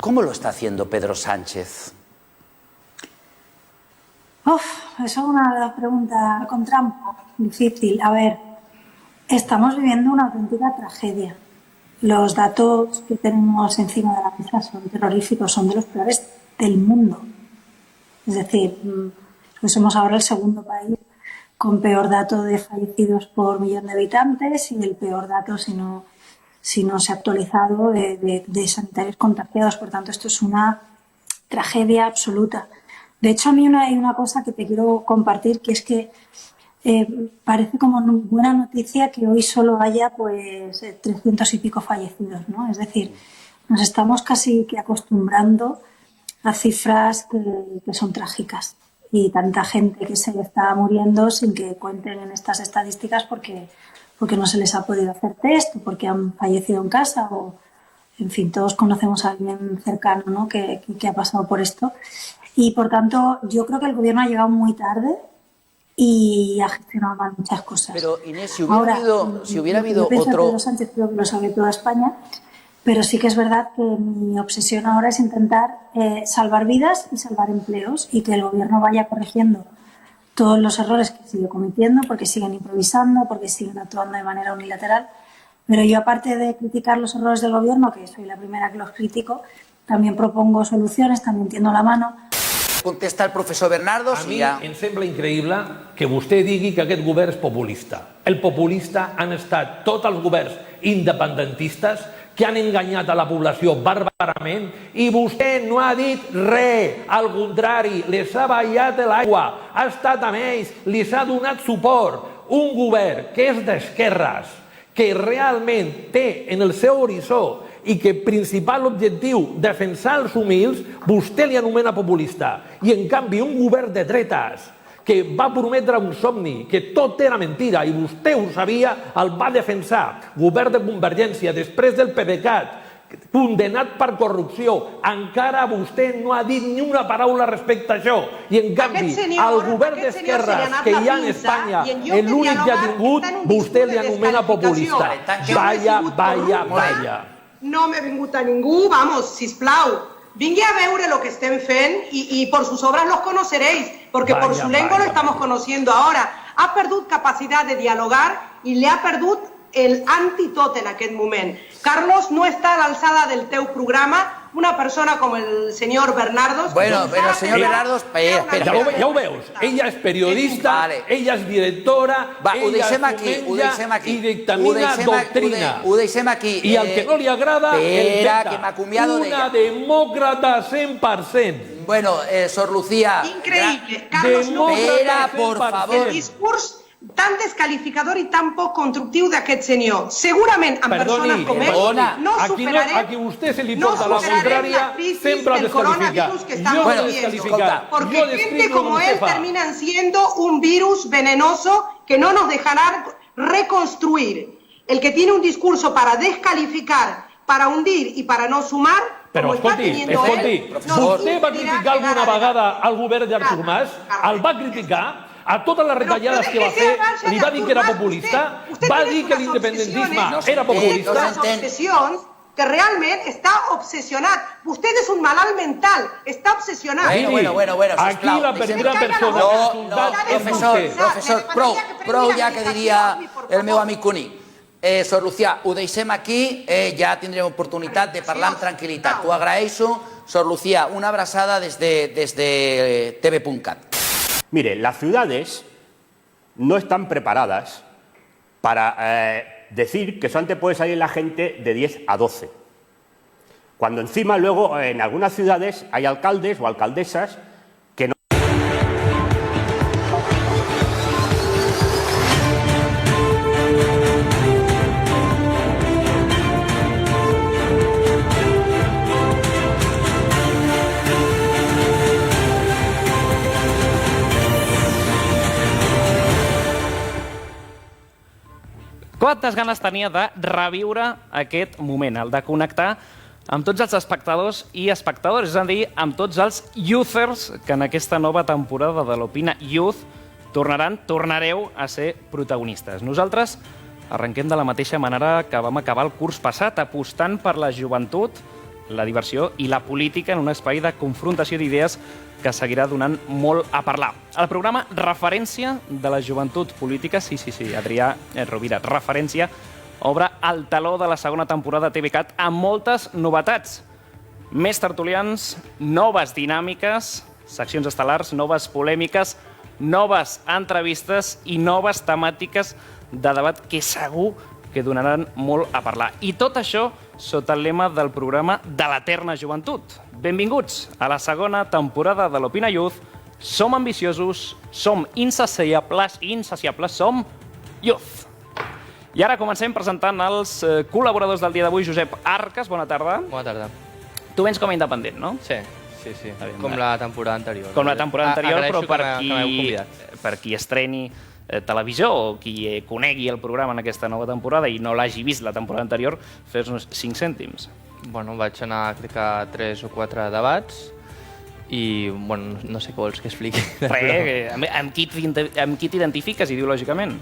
¿Cómo lo está haciendo Pedro Sánchez? Eso es una pregunta con trampa, difícil. A ver, estamos viviendo una auténtica tragedia. Los datos que tenemos encima de la mesa son terroríficos, son de los peores del mundo. Es decir, somos ahora el segundo país con peor dato de fallecidos por millón de habitantes y el peor dato, si no se ha actualizado, de sanitarios contagiados. Por tanto, esto es una tragedia absoluta. De hecho, a mí hay una cosa que te quiero compartir, que es que parece como buena noticia que hoy solo haya 300 y pico fallecidos, ¿no? Es decir, nos estamos casi que acostumbrando a cifras que son trágicas y tanta gente que se está muriendo sin que cuenten en estas estadísticas porque no se les ha podido hacer test o porque han fallecido en casa o, en fin, todos conocemos a alguien cercano, ¿no?, que ha pasado por esto. Y, por tanto, yo creo que el Gobierno ha llegado muy tarde y ha gestionado mal muchas cosas. Pero, Inés, si hubiera habido otro... Pedro Sánchez creo que lo sabe toda España, pero sí que es verdad que mi obsesión ahora es intentar salvar vidas y salvar empleos y que el Gobierno vaya corrigiendo todos los errores que sigue cometiendo, porque siguen improvisando, porque siguen actuando de manera unilateral. Pero yo, aparte de criticar los errores del Gobierno, que soy la primera que los critico, también propongo soluciones, también tiendo la mano. Contesta el professor Bernardo. A mi em sembla increïble que vostè digui que aquest govern és populista. El populista han estat tots els governs independentistes que han enganyat a la població bàrbarament i vostè no ha dit res, al contrari, les ha ballat l'aigua, ha estat amb ells, li ha donat suport. Un govern que és d'esquerres, que realment té en el seu horitzó i que principal objectiu defensar els humils, vostè li anomena populista. I en canvi un govern de dretes que va prometre un somni, que tot era mentida i vostè ho sabia, el va defensar. Govern de Convergència, després del PDeCAT, condenat per corrupció, encara vostè no ha dit ni una paraula respecte a això. I en canvi, el govern d'esquerres que hi ha en Espanya, l'únic que ha tingut, vostè li anomena populista. Vaya, vaya, vaya. No m'he vingut a ningú, vamos, sisplau. Vingui a veure lo que estem fent y por sus obras los conoceréis, porque por su lengua lo estamos conociendo ahora. Ha perdut capacitat de dialogar i le ha perdut el antitot en aquest moment. Carlos, no està a l'alçada del teu programa una persona com el senyor Bernardos. Bueno, però el senyor Bernardos... Ja ho veus, ella és periodista, ella és directora, ella fomenta i dictamina doctrina. Ho deixem aquí. I el que no li agrada, el veta. Una demòcrata 100%. Bueno, Sor Lucía... Increïble. Carlos, no. Espera, por favor. El discurs tan descalificador i tan poc constructiu d'aquest senyor. Segurament, amb persones com ell, no superarem... Aquí vostè se li porta la contrària, sempre descalifica. Jo he descalificat. Porque gente como él terminan siendo un virus venenoso que no nos dejará reconstruir. El que tiene un discurso para descalificar, para hundir y para no sumar... Però escolti, vostè va criticar alguna vegada al govern d'Artur Mas? El va criticar? A totes les retallades que va fer, li va dir que era populista? Va dir que l'independentisme era populista? Obsessions que realment està obsessionat. Vostè és un malalt mental, està obsessionat. Bueno, aquí la primera persona que ha insultat és vostè. Professor, prou ja que diria el meu amic Cuní. Sor Lucía, ho deixem aquí, ja tindrem oportunitat de parlar amb tranquil·litat. T'ho agraeixo. Sor Lucía, una abraçada des de tv.cat. Mire, las ciudades no están preparadas para decir que solamente puede salir la gente de 10 a 12. Cuando encima luego en algunas ciudades hay alcaldes o alcaldesas que no... Quantes ganes tenia de reviure aquest moment, el de connectar amb tots els espectadors i espectadores, és a dir, amb tots els youthers que en aquesta nova temporada de l'Opina Youth tornareu a ser protagonistes. Nosaltres arrenquem de la mateixa manera que vam acabar el curs passat, apostant per la joventut, la diversió i la política en un espai de confrontació d'idees que seguirà donant molt a parlar. El programa Referència de la Joventut Política, sí, Adrià Rovira, Referència, obre el taló de la segona temporada de TVCAT amb moltes novetats. Més tertulians, noves dinàmiques, seccions estel·lars, noves polèmiques, noves entrevistes i noves temàtiques de debat que segur que donaran molt a parlar. I tot això sota el lema del programa de l'Eterna Joventut. Benvinguts a la segona temporada de l'Opina Youth. Som ambiciosos, som insaciables, som Youth. I ara comencem presentant els col·laboradors del dia d'avui. Josep Arcas, bona tarda. Bona tarda. Tu vens com a independent, no? Sí. Com la temporada anterior. Com la temporada anterior, però per per qui estreni televisió o qui conegui el programa en aquesta nova temporada i no l'hagi vist la temporada anterior, fes-nos 5 cèntims. Bueno, vaig anar, crec que, a 3 o 4 debats i, bueno, no sé què vols que expliqui. Amb qui t'identifiques ideològicament?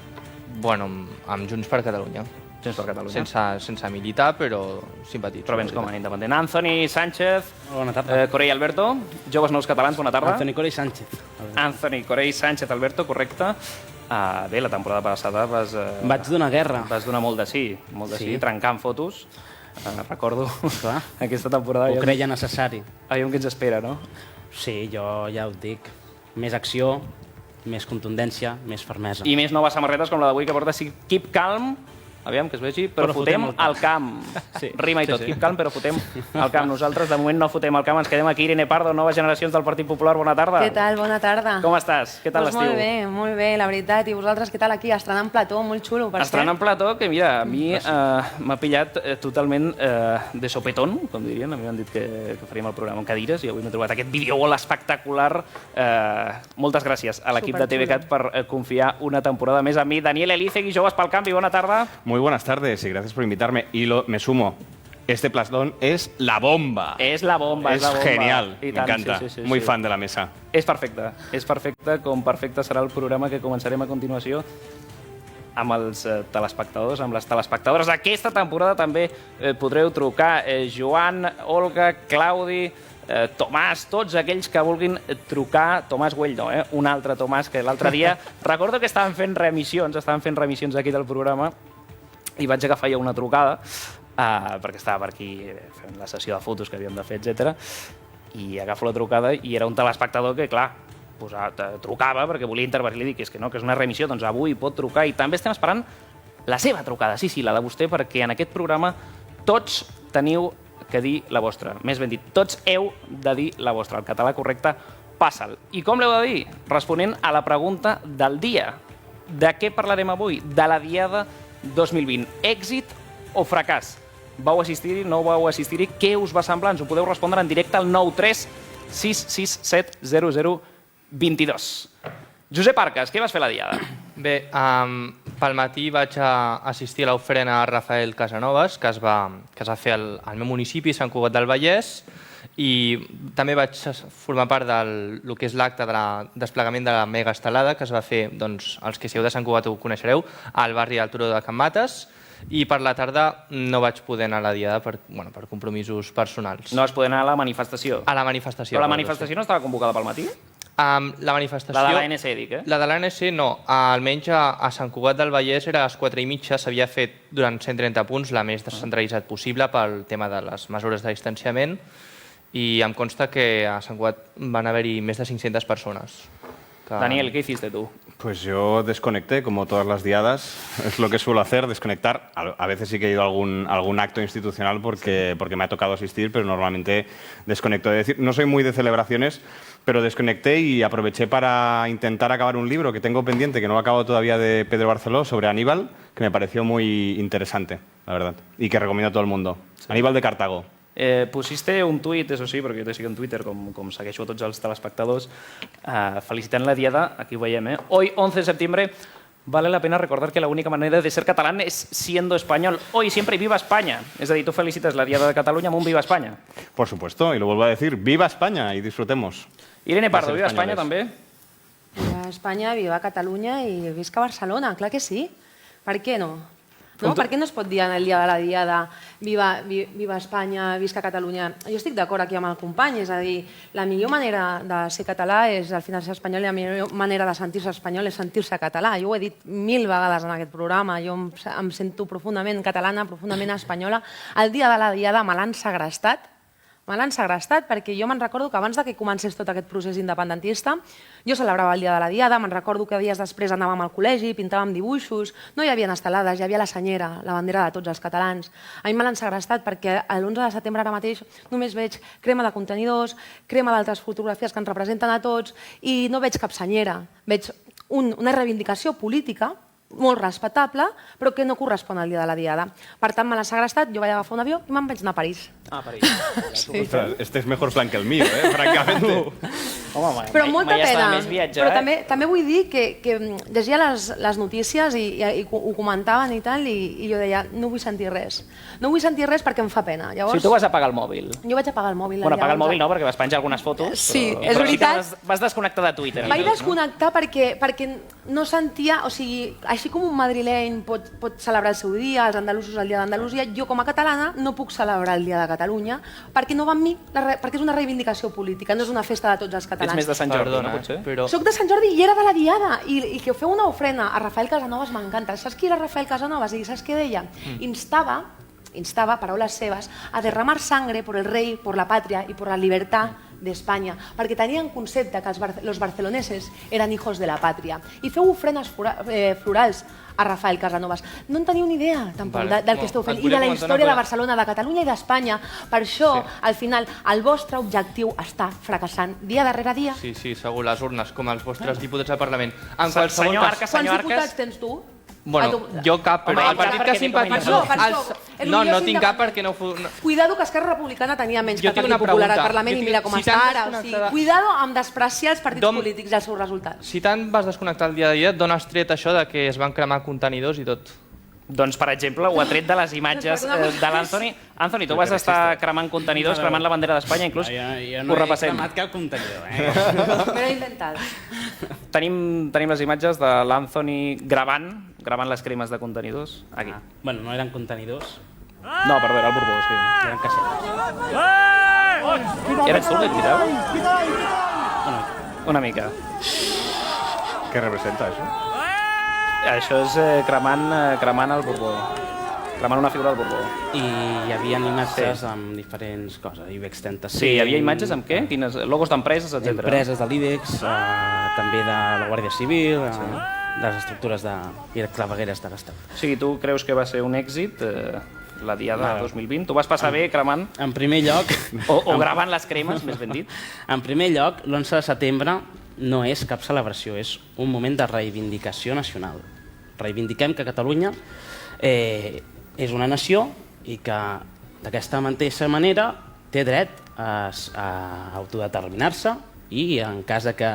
Bueno, amb Junts per Catalunya. Junts per Catalunya. Sense militar, però simpatitzo. Però vens com a independent. Anthony Sánchez, bona tarda. Corell Alberto, Joves Nous Catalans, bona tarda. Anthony Corell Sánchez. Anthony Corell Sánchez Alberto, correcte. Bé, la temporada passada vaig donar guerra. Vas donar molt de sí, trencant fotos. Recordo aquesta temporada. Ho creia necessari. Aviam què ens espera, no? Sí, jo ja ho dic. Més acció, més contundència, més fermesa. I més noves samarretes com la d'avui que porta Keep Calm, aviam que es vegi, però fotem al camp. Rima i tot, Keep Calm, però fotem al camp. Nosaltres de moment no fotem al camp, ens quedem aquí. Irene Pardo, Noves Generacions del Partit Popular, bona tarda. Què tal? Bona tarda. Com estàs? Què tal l'estiu? Molt bé, la veritat. I vosaltres què tal aquí? Estrenant plató, molt xulo, per cert. Estrenant plató, que mira, a mi m'ha pillat totalment de sopetón, com dirien. A mi m'han dit que faríem el programa amb cadires i avui m'he trobat aquest videool espectacular. Moltes gràcies a l'equip de TVCAT per confiar una temporada més a mi. Daniel Elízegui, Joves pel Canvi, bona tarda. Muy buenas tardes y gracias por invitarme. Y me sumo. Este plastón es la bomba. Es la bomba. Es genial. Me encanta. Muy fan de la mesa. És perfecte, com perfecte serà el programa que començarem a continuació amb els telespectadors, amb les telespectadores. Aquesta temporada també podreu trucar Joan, Olga, Claudi, Tomàs, tots aquells que vulguin trucar. Tomàs Güell no, un altre Tomàs que l'altre dia... Recordo que estaven fent remissions aquí del programa i vaig agafar ja una trucada perquè estava per aquí fent la sessió de fotos que havíem de fer, etc. I agafo la trucada i era un telespectador que, clar, trucava perquè volia intervenir i li dic que no, que és una remissió, doncs avui pot trucar. I també estem esperant la seva trucada, sí, la de vostè, perquè en aquest programa tots teniu que dir la vostra. Més ben dit, tots heu de dir la vostra. El català correcte, passa'l. I com l'heu de dir? Responent a la pregunta del dia. De què parlarem avui? De la Diada 2020. Èxit o fracàs? Vau assistir-hi, no vau assistir-hi? Què us va semblar? Ens ho podeu respondre en directe al 93 667 0022. Josep Arcas, què vas fer la Diada? Bé, pel matí vaig assistir a l'ofrena a Rafael Casanovas, que es va fer al meu municipi, Sant Cugat del Vallès, i també vaig formar part del que és l'acte de desplegament de la mega estelada que es va fer, doncs, els que sigueu de Sant Cugat ho coneixereu, al barri del Turó de Can Mates, i per la tarda no vaig poder anar a la Diada per compromisos personals. No vas poder anar a la manifestació? A la manifestació. Però la manifestació no estava convocada pel matí? La manifestació... La de l'ANC, dic, La de l'ANC no. Almenys a Sant Cugat del Vallès era a les 4:30, s'havia fet durant 130 punts, la més descentralitzat possible pel tema de les mesures de distanciament, y em consta que a Sant Cugat van haver-hi més de 500 persones. Daniel, ¿qué hiciste tú? Pues yo desconecté, como todas las diadas, es lo que suelo hacer, desconectar. A veces sí que he ido a algún acto institucional porque me ha tocado asistir, pero normalmente desconecto. Es decir, no soy muy de celebraciones, pero desconecté y aproveché para intentar acabar un libro que tengo pendiente, que no lo acabo todavía, de Pedro Barceló, sobre Aníbal, que me pareció muy interesante, la verdad, y que recomiendo a todo el mundo. Sí. Aníbal de Cartago. Pusiste un tuit, eso sí, perquè jo te sigo en Twitter, com segueixo a tots els telespectadors, felicitant la Diada, aquí ho veiem, Hoy, 11 de septiembre, vale la pena recordar que la única manera de ser catalán es siendo español. Hoy, siempre, viva España. És a dir, tu felicites la Diada de Catalunya amb un viva España. Por supuesto, y lo vuelvo a decir, viva España y disfrutemos. Irene Pardo, viva España també? Viva Espanya, viva Catalunya i visca Barcelona, clar que sí. Per què no? Per què no es pot dir en el dia de la Diada viva Espanya, visca Catalunya. Jo estic d'acord aquí amb el company, és a dir, la millor manera de ser català és al final ser espanyol i la millor manera de sentir-se espanyol és sentir-se català. Jo ho he dit 1000 vegades en aquest programa, jo em sento profundament catalana, profundament espanyola. El dia de la Diada me l'han segrestat perquè jo me'n recordo que abans que comencés tot aquest procés independentista jo celebrava el dia de la Diada, me'n recordo que dies després anàvem al col·legi, pintàvem dibuixos, no hi havia estelades, hi havia la senyera, la bandera de tots els catalans. A mi me l'han segrestat perquè l'11 de setembre ara mateix només veig crema de contenidors, crema d'altres fotografies que ens representen a tots i no veig cap senyera, veig una reivindicació política molt respectable, però que no correspon al dia de la Diada. Per tant, me l'ha segrestat, jo vaig agafar un avió i me'n vaig anar a París. Ah, a París. Ostras, este es mejor plan que el mío, francamente. Però molta pena. Però també vull dir que llegia les notícies i ho comentaven i tal, i jo deia, no vull sentir res. No vull sentir res perquè em fa pena. Si tu vas apagar el mòbil. Jo vaig apagar el mòbil. Bueno, apagar el mòbil no, perquè vas penjar algunes fotos. Sí, és veritat. Vas desconnectar de Twitter. Vaig desconnectar perquè no sentia, o sigui, així com un madrileny pot celebrar el seu dia, els andalusos el dia d'Andalusia, jo com a catalana no puc celebrar el dia de Catalunya perquè no va amb mi, perquè és una reivindicació política, no és una festa de tots els catalans. Ets més de Sant Jordi, no potser? Soc de Sant Jordi i era de la Diada, i que feu una ofrena a Rafael Casanovas m'encanta. Saps qui era Rafael Casanovas? I saps què deia? Instava, paraules seves, a derramar sangre por el rey, por la patria y por la libertad de España, perquè tenien concepte que los barceloneses eren hijos de la pàtria. I feu ofrenes florals a Rafael Casanovas. No en teniu ni idea tampoc del que esteu fent i de la història de Barcelona, de Catalunya i d'Espanya. Per això, al final, el vostre objectiu està fracassant dia darrere dia. Sí, segur, les urnes, com els vostres diputats al Parlament. Senyor Arcas, quants diputats tens tu? Bueno, jo cap, però el partit que simpatitzo... No tinc cap perquè no... Cuidado que Esquerra Republicana tenia menys que el Partit Popular al Parlament i mira com està ara. Cuidado amb despreciar els partits polítics i els seus resultats. Si tant vas desconnectar el dia de dia, d'on has tret això de que es van cremar contenidors i tot? Doncs, per exemple, ho ha tret de les imatges de l'Anthony. Anthony, tu vas estar cremant contenidors, cremant la bandera d'Espanya, inclús ho repassem. Jo no he cremat cap contenidor. Me l'he inventat. Tenim les imatges de l'Anthony gravant les cremes de contenidors. Aquí. Bueno, no eren contenidors. No, perdó, era el Borbó, sí. Eren caixetes. Eres tu, et mireu? Una mica. Què representa, això? Això és cremant el Borbó. Cremant una figura del Borbó. I hi havia imatges amb diferents coses, IBEX 35... Sí, hi havia imatges amb què? Quines? Logos d'empreses, etc. Empreses de l'IBEX, també de la Guàrdia Civil, de les estructures i clavegueres de l'Estat. O sigui, tu creus que va ser un èxit la Diada 2020? Tu vas passar bé cremant? En primer lloc... O gravant les cremes, més ben dit? En primer lloc, l'11 de setembre no és cap celebració, és un moment de reivindicació nacional. Reivindiquem que Catalunya és una nació i que d'aquesta mateixa manera té dret a autodeterminar-se i en cas que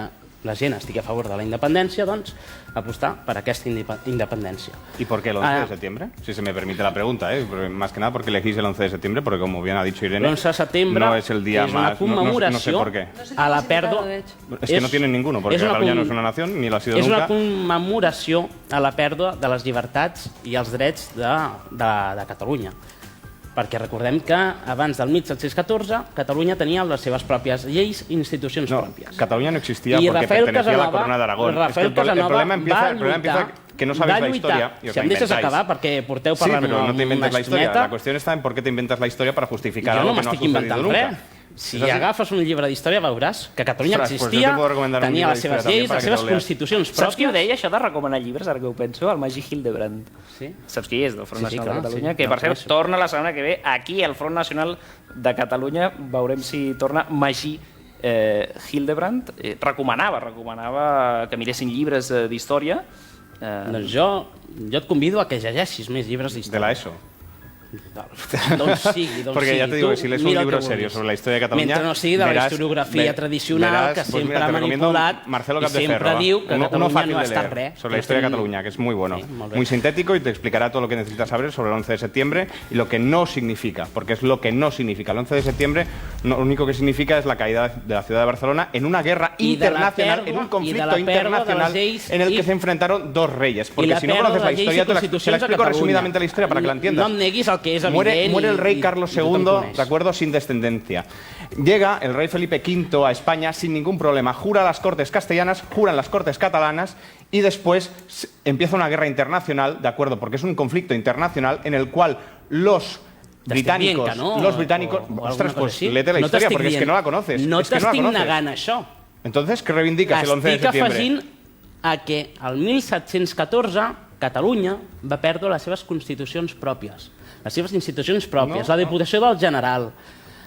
la gent estigui a favor de la independència, doncs, apostar per aquesta independència. ¿Y por qué el 11 de septiembre? Si se me permite la pregunta, más que nada porque elegís el 11 de septiembre, porque como bien ha dicho Irene, el 11 de septiembre no es el día más... No sé por qué. A la pèrdua... Es que no tienen ninguno, porque Catalunya no es una nación, ni lo ha sido nunca. És una commemoració a la pèrdua de les llibertats i els drets de Catalunya. Perquè recordem que abans del 1714 Catalunya tenia les seves pròpies lleis i institucions pròpies. Catalunya no existia porque pertenecía a la corona de Aragón. Rafael Casanova el problema empieza que no sabes la historia y os la inventáis. Si em deixes acabar, perquè porteu parlant Sí, però no t'inventes la història. estoneta. La qüestió està en por qué te inventas la història para justificar algo que no ha Jo no m'estic sucedido inventant nunca. res. Si agafes un llibre d'història veuràs que Catalunya existia, tenia les seves lleis, les seves constitucions pròpies... Saps qui ho deia, això de recomanar llibres, ara que ho penso? El Magí Hildebrand. Saps qui és, del Front Nacional de Catalunya? Que, per cert, torna la setmana que ve aquí al Front Nacional de Catalunya. Veurem si torna Magí Hildebrand. Recomanava que miressin llibres d'història. Doncs jo et convido a que llegeixis més llibres d'història. De la ESO. D'on sigui. Porque ya te digo, si lees un libro serio sobre la historia de Cataluña, mentre no sigui de la historiografia tradicional que sempre ha manipulat Marcelo y siempre diu que Cataluña no ha estat res. Sobre la historia de Cataluña, que es muy bueno, muy sintético y te explicará todo lo que necesitas saber sobre el 11 de septiembre y lo que no significa, porque es lo que no significa. El 11 de septiembre lo único que significa es la caída de la ciudad de Barcelona en una guerra internacional, en un conflicto internacional en el que se enfrentaron dos reyes. Porque si no conoces la historia, te la explico resumidamente la historia para que la entiendas. el que és evident. Muere el rey Carlos i tothom II, coneix. ¿de acuerdo? Sin descendencia. Llega el rey Felipe V a España sin ningún problema. Jura las Cortes castellanas, juran las Cortes catalanas y después empieza una guerra internacional, ¿de acuerdo? Porque es un conflicto internacional en el cual los británicos... Ostras, pues léete la historia porque es que no la conoces. No t'estic negant això. Entonces, ¿qué reivindicas el 11 de Estic septiembre? afegint a que el 1714 Catalunya va perdre les seves constitucions pròpies, les seves institucions pròpies, la Diputació del General.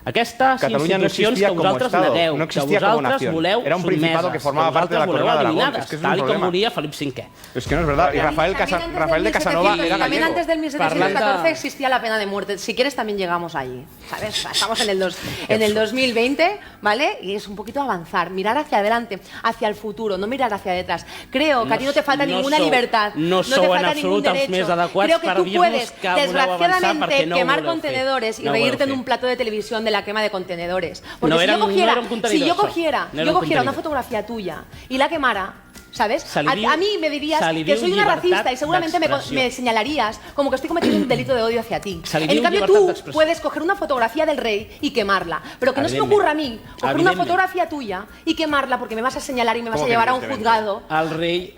Aquestes Cataluña no institucions existía que como vosaltres Estado, negueu, no que existía como vosaltres nación. voleu Era un principado sotmeses, que formaba parte de la corona de Aragón. Es que es un tal i com problema. volia Felip V. Es que no es verdad. Y Rafael de Casanova era También gallego. antes del 1714 existía la pena de muerte. Si quieres también llegamos allí, ¿sabes? Estamos en el 2020, ¿vale? Y es un poquito avanzar, mirar hacia adelante, hacia el futuro, no mirar hacia detrás. Creo que a ti no te falta ninguna libertad, no te sou en falta ningún absolut els derecho. més adequats Creo que per tú dir-nos puedes, que voleu avançar desgraciadamente, perquè no ho quemar voleu contenedores fer. y No ho reírte voleu en un fer. plato de televisión de la quema de contenedores. Porque No si era yo cogiera, un contenidor, yo això. cogiera No era un una contenidor. fotografía tuya y la quemara, ¿sabes? Se li diu- A mí me dirías se li que diu soy una llibertat racista y seguramente d'expressió. me señalarías como que estoy cometiendo un delito de odio hacia ti. Se li En diu cambio, llibertat tú d'expressió. puedes coger una fotografía del rey y quemarla. Pero que no se me Evidentment. ocurra a mí coger una Evidentment. fotografía tuya y quemarla porque me vas a señalar y me vas a ¿Cómo que llevar a un evidentemente? juzgado El rei...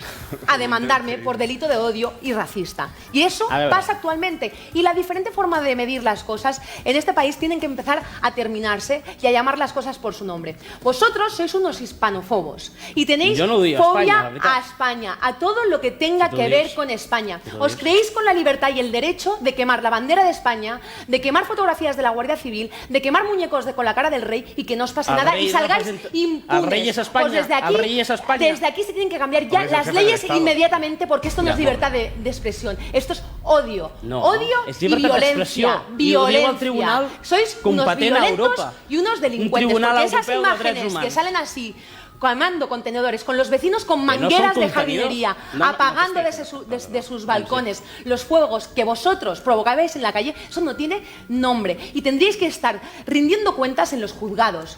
a demandarme por delito de odio y racista. Y eso A ver. pasa actualmente. Y la diferente forma de medir las cosas en este país tienen que empezar a terminarse y a llamar las cosas por su nombre. Vosotros sois unos hispanofobos y tenéis Yo no lo digo a fobia España, la verdad. a España, a todo lo que tenga Si tú que dices. ver con España. Si tú Os dices. creéis con la libertad y el derecho de quemar la bandera de España, de quemar fotografías de la Guardia Civil, de quemar muñecos con la cara del rey y que no os pase El nada rey y salgáis representa- impunes. el rey es España, Pues desde aquí, el rey es España. desde aquí se tienen que cambiar ya Hombre, es el las jefe del leyes Estado. inmediatamente porque esto no es libertad de expresión, esto es odio. No, odio es y llibertat violencia. d'expressió. I ho diu el Violencia. Tribunal Sois unos competent a violentos Europa. y unos Un delincuentes. Tribunal Porque esas Europeu de Drets imágenes que Humans. salen así, quemando contenedores, con los vecinos con no mangueras son de contenidors. jardinería, No, apagando no, desde sus balcones los fuegos que vosotros provocabais en la calle, eso no tiene nombre. Y tendríais que estar rindiendo cuentas en los juzgados.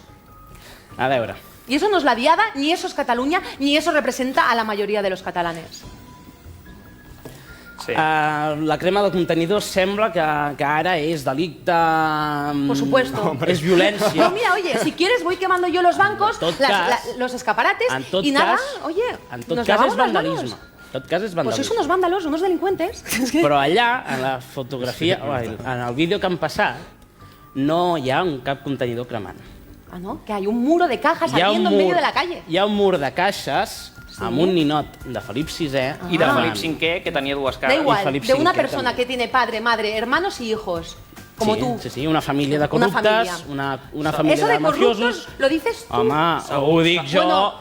A veure, Y eso no es la Diada, ni eso es Cataluña, ni eso representa a la mayoría de los catalanes. Sí. la crema de contenidors sembla que ara és delicte... Por supuesto. És violència. No, mira, oye, si quieres voy quemando yo los bancos, En tot cas- los escaparates En tot y nada, cas, oye, en tot nos cas lavamos és las vandalisme. manos. En tot cas és Pues vandalisme. sois unos vándalos, unos delincuentes. Però allà, en la fotografia, en el vídeo que han passat, no hi ha cap contenidor cremant. Ah, ¿no? Que hay un muro de cajas ardiendo en medio de la calle. Hi ha un mur de caixes amb un ninot de Felip VI I de Ah. Felip V, que tenia dues Da cares. igual, Felip de una V persona también. que tiene padre, madre, hermanos y hijos, como sí, tú. Sí, sí, una família de Una corruptes, família. una família Eso de mafiosos... corruptos lo dices tú. Home, ho dic jo... Bueno,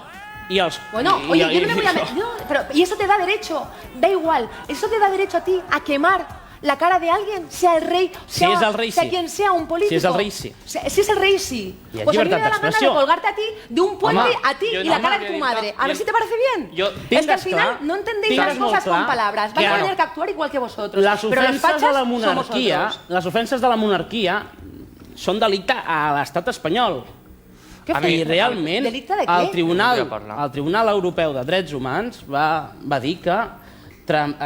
I els... Bueno, i- oye, i- yo no me voy a... i- No, pero, y eso te da derecho, da igual, eso te da derecho a ti a quemar la cara de alguien, sea el rey, Si és el rei, sea sí. quien sea, un político. Si és el rei, sí. Si es el rey, sí. Y es Pues a mí me libertad da la de gana de expresión. colgarte a ti de un puente, Home, a ti yo y la no, cara yo de tu he madre. dit- A ver yo- si te parece bien. yo- Es que al Tingues final clar- no entendéis tingues las molt cosas con clar palabras. Vais que a tener que actuar igual que vosotros. Les Pero los ofenses fachas de la somos monarquia, otros. les ofenses de la monarquia són delicte a l'estat espanyol. ¿Qué A mi- I realment ¿Delicte de què? el Tribunal No voldria parlar. Europeu de Drets Humans va dir que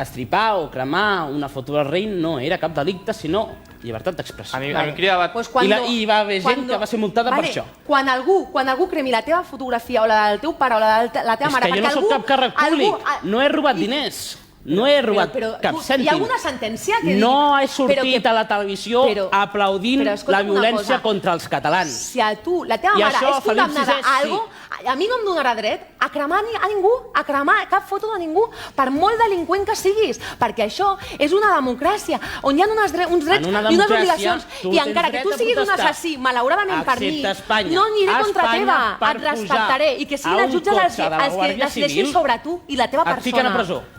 estripar o cremar una foto del rei no era cap delicte, sinó llibertat d'expressió. A mi em cridava... Pues I va haver gent que va ser multada per això. Quan algú cremi la teva fotografia o la del teu pare o la de la teva És mare... que jo no perquè soc cap càrrec públic, no he robat diners. No he robat cap cèntim. Hi ha alguna sentència que No he digui- però sortit que- a la televisió però- aplaudint però escolta'm la violència una cosa. contra els catalans. Si a tu, la teva I mare, això, és Felip condemnada VI, a algo, a mi no em donarà dret a cremar a ningú, a cremar cap foto de ningú, per molt delinqüent que siguis, perquè això és una democràcia, on hi ha uns drets En una i unes democràcia, obligacions, tu i tens encara que dret tu a siguis un protestar. assassí, malauradament per mi, Excepte Espanya. no aniré A contra Espanya, teva, per et respectaré, pujar i que a siguin un els jutges els cotxe de la que Guàrdia decideixin Civil, sobre tu i la teva Et fiquen a persona. presó.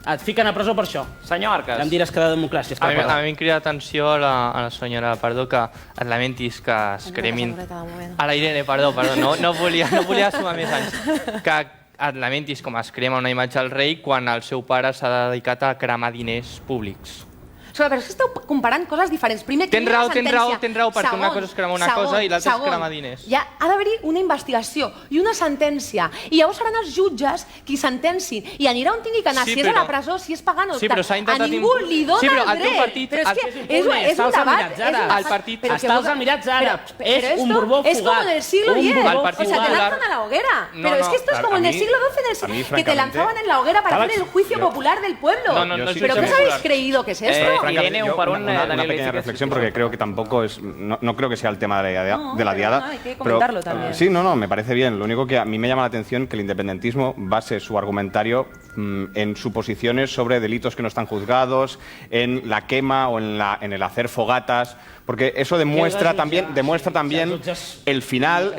Et fiquen a presó per això. Senyor Arcas. Ja em diràs que de democràcia és A mi cap em crida l'atenció a la senyora Pardó que et lamentis que es cremin... A la Irene, perdó, no volia sumar més anys. Que et lamentis com es crema una imatge del rei quan el seu pare s'ha dedicat a cremar diners públics. Però és que esteu comparant coses diferents. Primer, que Tens raó, perquè una cosa és cremar una cosa i l'altra és cremar diners. Ha d'haver-hi una investigació i una sentència. I llavors seran els jutges qui sentencin. I anirà on tingui que anar, si és a la presó, si és pagant o tal. A ningú li dona el dret. Però és que és un debat. Està als Emirats Àrabs. És un Borbó fugat. Es como en el siglo X. O sea, te lanzan a la hoguera. Pero es que esto es como en el siglo XII, que te lanzaban en la hoguera para hacer el juicio popular del pueblo. ¿Pero qué os habéis creído que es esto? Una pequeña reflexión, porque creo que tampoco es... No creo que sea el tema de la diada. Hay que comentarlo también. Sí, no, me parece bien. Lo único que a mí me llama la atención que el independentismo base su argumentario en suposiciones sobre delitos que no están juzgados, en la quema o en el hacer fogatas, porque eso demuestra también el final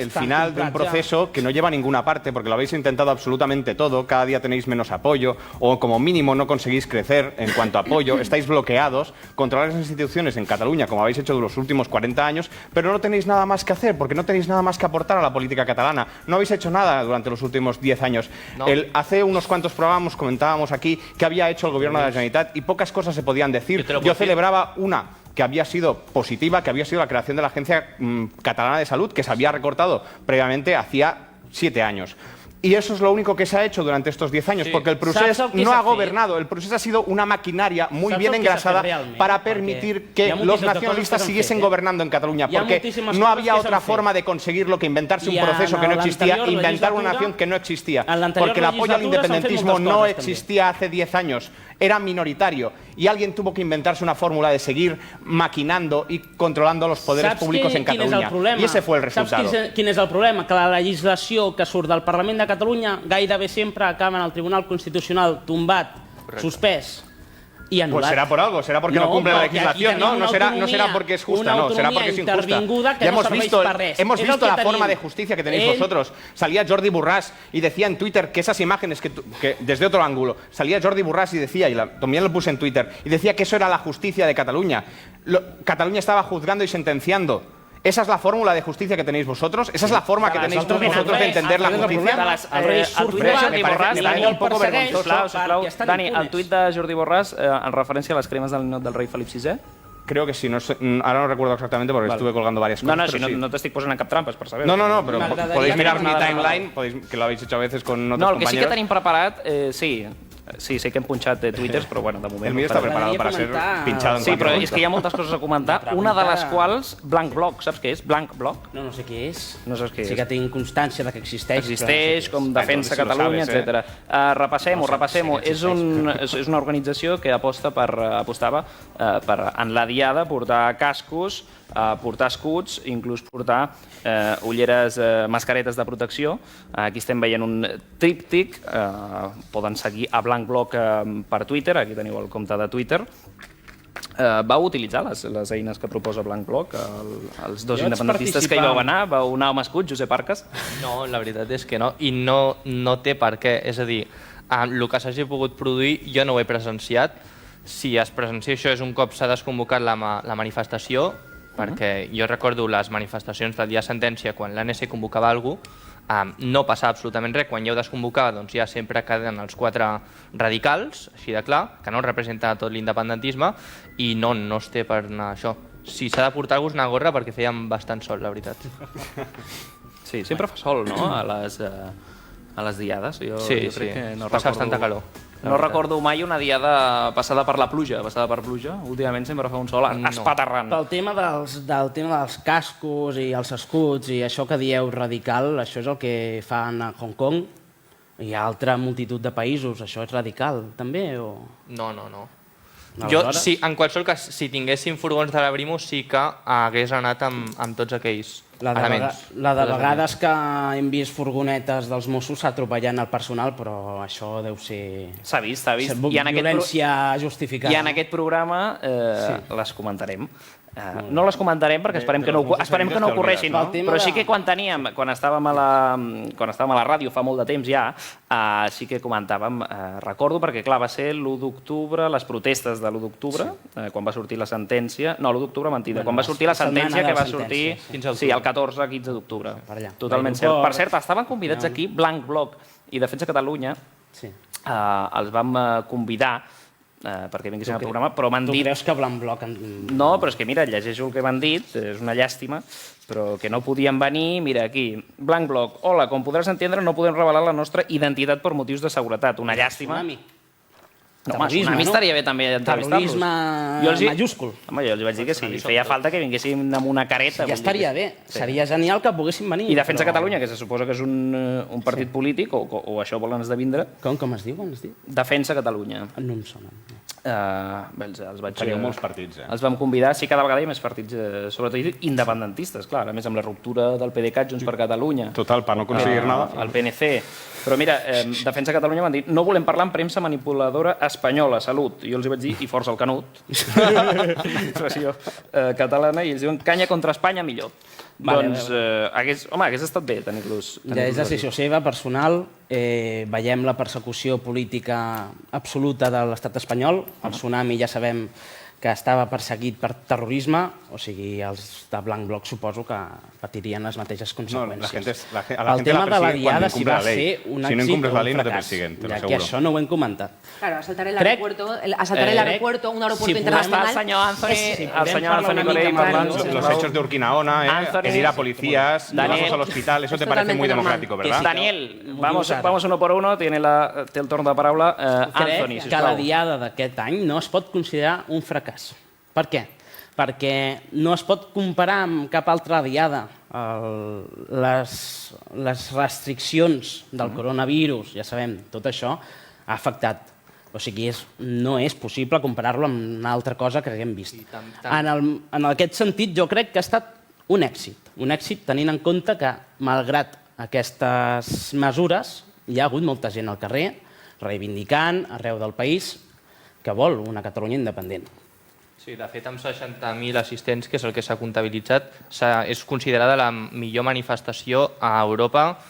de un proceso que no lleva a ninguna parte, porque lo habéis intentado absolutamente todo, cada día tenéis menos apoyo, o como mínimo no conseguís crecer en cuanto a apoyo, estáis bloqueados, controláis las instituciones en Cataluña, como habéis hecho de los últimos 40 años, pero no tenéis nada más que hacer, porque no tenéis nada más que aportar a la política catalana. No habéis hecho nada durante los últimos 10 años. No. Hace unos cuantos programas comentábamos aquí que había hecho el gobierno de la Generalitat y pocas cosas se podían decir. Yo celebraba una que había sido positiva, que había sido la creación de la Agencia Catalana de Salud, que se había recortado previamente hacía 7 años. Y eso es lo único que se ha hecho durante estos 10 años, porque el procés no ha gobernado. El procés ha sido una maquinaria muy bien engrasada para permitir que los nacionalistas siguiesen gobernando en Cataluña, porque no había otra forma de conseguirlo que inventarse un proceso que no existía, inventar una nación que no existía, porque el apoyo al independentismo no existía hace 10 años. Era minoritario y alguien tuvo que inventarse una fórmula de seguir maquinando y controlando los poderes públicos en Catalunya. I ese fue el resultado. Saps quin és el problema? Que la legislació que surt del Parlament de Catalunya gairebé sempre acaba en el Tribunal Constitucional tombat, suspès y anulat. Pues será por algo, será porque no cumple la legislación, ¿no? No será porque es justa, no, será porque es injusta. Ya hemos visto la forma de justicia que tenéis vosotros. Salía Jordi Borràs y decía en Twitter que esas imágenes que desde otro ángulo, salía Jordi Borràs y decía, y también lo puse en Twitter, y decía que eso era la justicia de Cataluña. Cataluña estaba juzgando y sentenciando. ¿Esa es la fórmula de justicia que tenéis vosotros? ¿Esa es la forma que tenéis vosotros de entender la justicia? Dani, el tuit de Jordi Borràs en referència a les cremes del ninot del rei Felip VI? Creo que sí, ahora no recuerdo exactamente porque estuve colgando varias cosas. No te estic posant en cap trampes, per saber. No, pero podéis mirar mi timeline, que lo habéis hecho a veces con otros compañeros. No, el que sí que tenim preparat, sí, sé que hem punxat twitters, però bueno, de moment... El mío está preparado para ser pinchado en Sí, però és que hi ha moltes coses a comentar, una de les quals, Blanc Bloc, saps què és? Blanc Bloc? No sé què és. No saps què és. Sí que tinc constància de que existeix. Existeix, com Defensa Catalunya, etc. Repassem-ho. És una organització que apostava per en la diada portar cascos, portar escuts, inclús portar ulleres, mascaretes de protecció. Aquí estem veient un tríptic, poden seguir a Blanc Bloc per Twitter, aquí teniu el compte de Twitter. Vau utilitzar les eines que proposa Blanc Bloc, els dos independentistes que hi vau anar? Vau anar amb escut, Josep Arcas? No, la veritat és que no, i no té per què. És a dir, el que s'hagi pogut produir jo no ho he presenciat. Si es presencia això és un cop s'ha desconvocat la manifestació, perquè jo recordo les manifestacions del dia de sentència quan l'ANC convocava algú, no passava absolutament res. Quan ja ho desconvocava, doncs ja sempre queden els 4 radicals, així de clar, que no representen tot l'independentisme, i no es té per anar això. Si s'ha de portar alguna gorra perquè fèiem bastant sol, la veritat. Sí, sempre fa sol, no?, a les diades. Sí, passa bastanta calor. No recordo mai una diada passada per la pluja. Últimament sempre fa un sol espaterrant. Pel tema dels cascos i els escuts i això que dieu radical, això és el que fan a Hong Kong i a altra multitud de països. Això és radical, també? No. Jo, en qualsevol cas, si tinguéssim furgons de la Brimo, sí que hagués anat amb tots aquells elements. La de vegades que hem vist furgonetes dels Mossos atropellant el personal, però això deu ser... S'ha vist. Violència justificada. I en aquest programa les comentarem. No les comentarem perquè esperem que no ocorreixin, però sí que quan estàvem a la ràdio fa molt de temps ja, sí que comentàvem, recordo, perquè clar, va ser l'1 d'octubre, les protestes de l'1 d'octubre, quan va sortir la sentència, no, l'1 d'octubre mentida, quan va sortir la sentència que va sortir el 14-15 d'octubre. Totalment cert. Per cert, estaven convidats aquí Blanc Bloc i Defensa Catalunya, els vam convidar perquè vinguessin al programa, però m'han dit... Tu creus que Blanc Bloc... No, però és que mira, llegeixo el que m'han dit, és una llàstima, però que no podien venir, mira aquí, Blanc Bloc, hola, com podràs entendre no podem revelar la nostra identitat per motius de seguretat, una llàstima. No, home, Tsunami estaria bé també entrevistar-los. Terrorisme majúscul. Home, jo els vaig dir que sí, feia falta que vinguessin amb una careta. Ja estaria bé, seria genial que poguessin venir. I Defensa Catalunya, que se suposa que és un partit polític, o això volen esdevindre. Com es diu? Defensa Catalunya. No em sona. Teniu molts partits, Els vam convidar, sí, cada vegada hi ha més partits, sobretot independentistes, clar, a més amb la ruptura del PDeCAT, Junts per Catalunya. Total, per no aconseguir nada. El PNC. Però mira, Defensa Catalunya m'han dit no volem parlar amb premsa manipuladora espanyola, salut. I jo els hi vaig dir, i força el canut, expressió catalana, i ells diuen canya contra Espanya millor. Doncs, hagués estat bé tenir-los. Ja és decisió seva, personal. Veiem la persecució política absoluta de l'estat espanyol. El Tsunami ja sabem que estava perseguit per terrorisme, o sigui, els de Blanc Bloc suposo que patirien les mateixes conseqüències. El tema de la diada si va ser un èxit o un fracàs, ja que això no ho hem comentat. Claro, asaltar el aeropuerto, un aeropuerto internacional. El senyor Anthony Corell parlant. Los hechos de Urquinaona, herir a policías, pasos al hospital, eso te parece muy democrático, ¿verdad? Daniel, vamos uno por uno, té el torn de paraula Anthony, sisplau. Crec que la diada d'aquest any no es pot considerar un fracàs. Per què? Perquè no es pot comparar amb cap altra diada. Les restriccions del coronavirus, ja sabem, tot això ha afectat. O sigui, no és possible comparar-lo amb una altra cosa que haguem vist. En aquest sentit, jo crec que ha estat un èxit tenint en compte que, malgrat aquestes mesures, hi ha hagut molta gent al carrer reivindicant arreu del país que vol una Catalunya independent. Sí, de fet, amb 60.000 assistents, que és el que s'ha comptabilitzat, és considerada la millor manifestació a Europa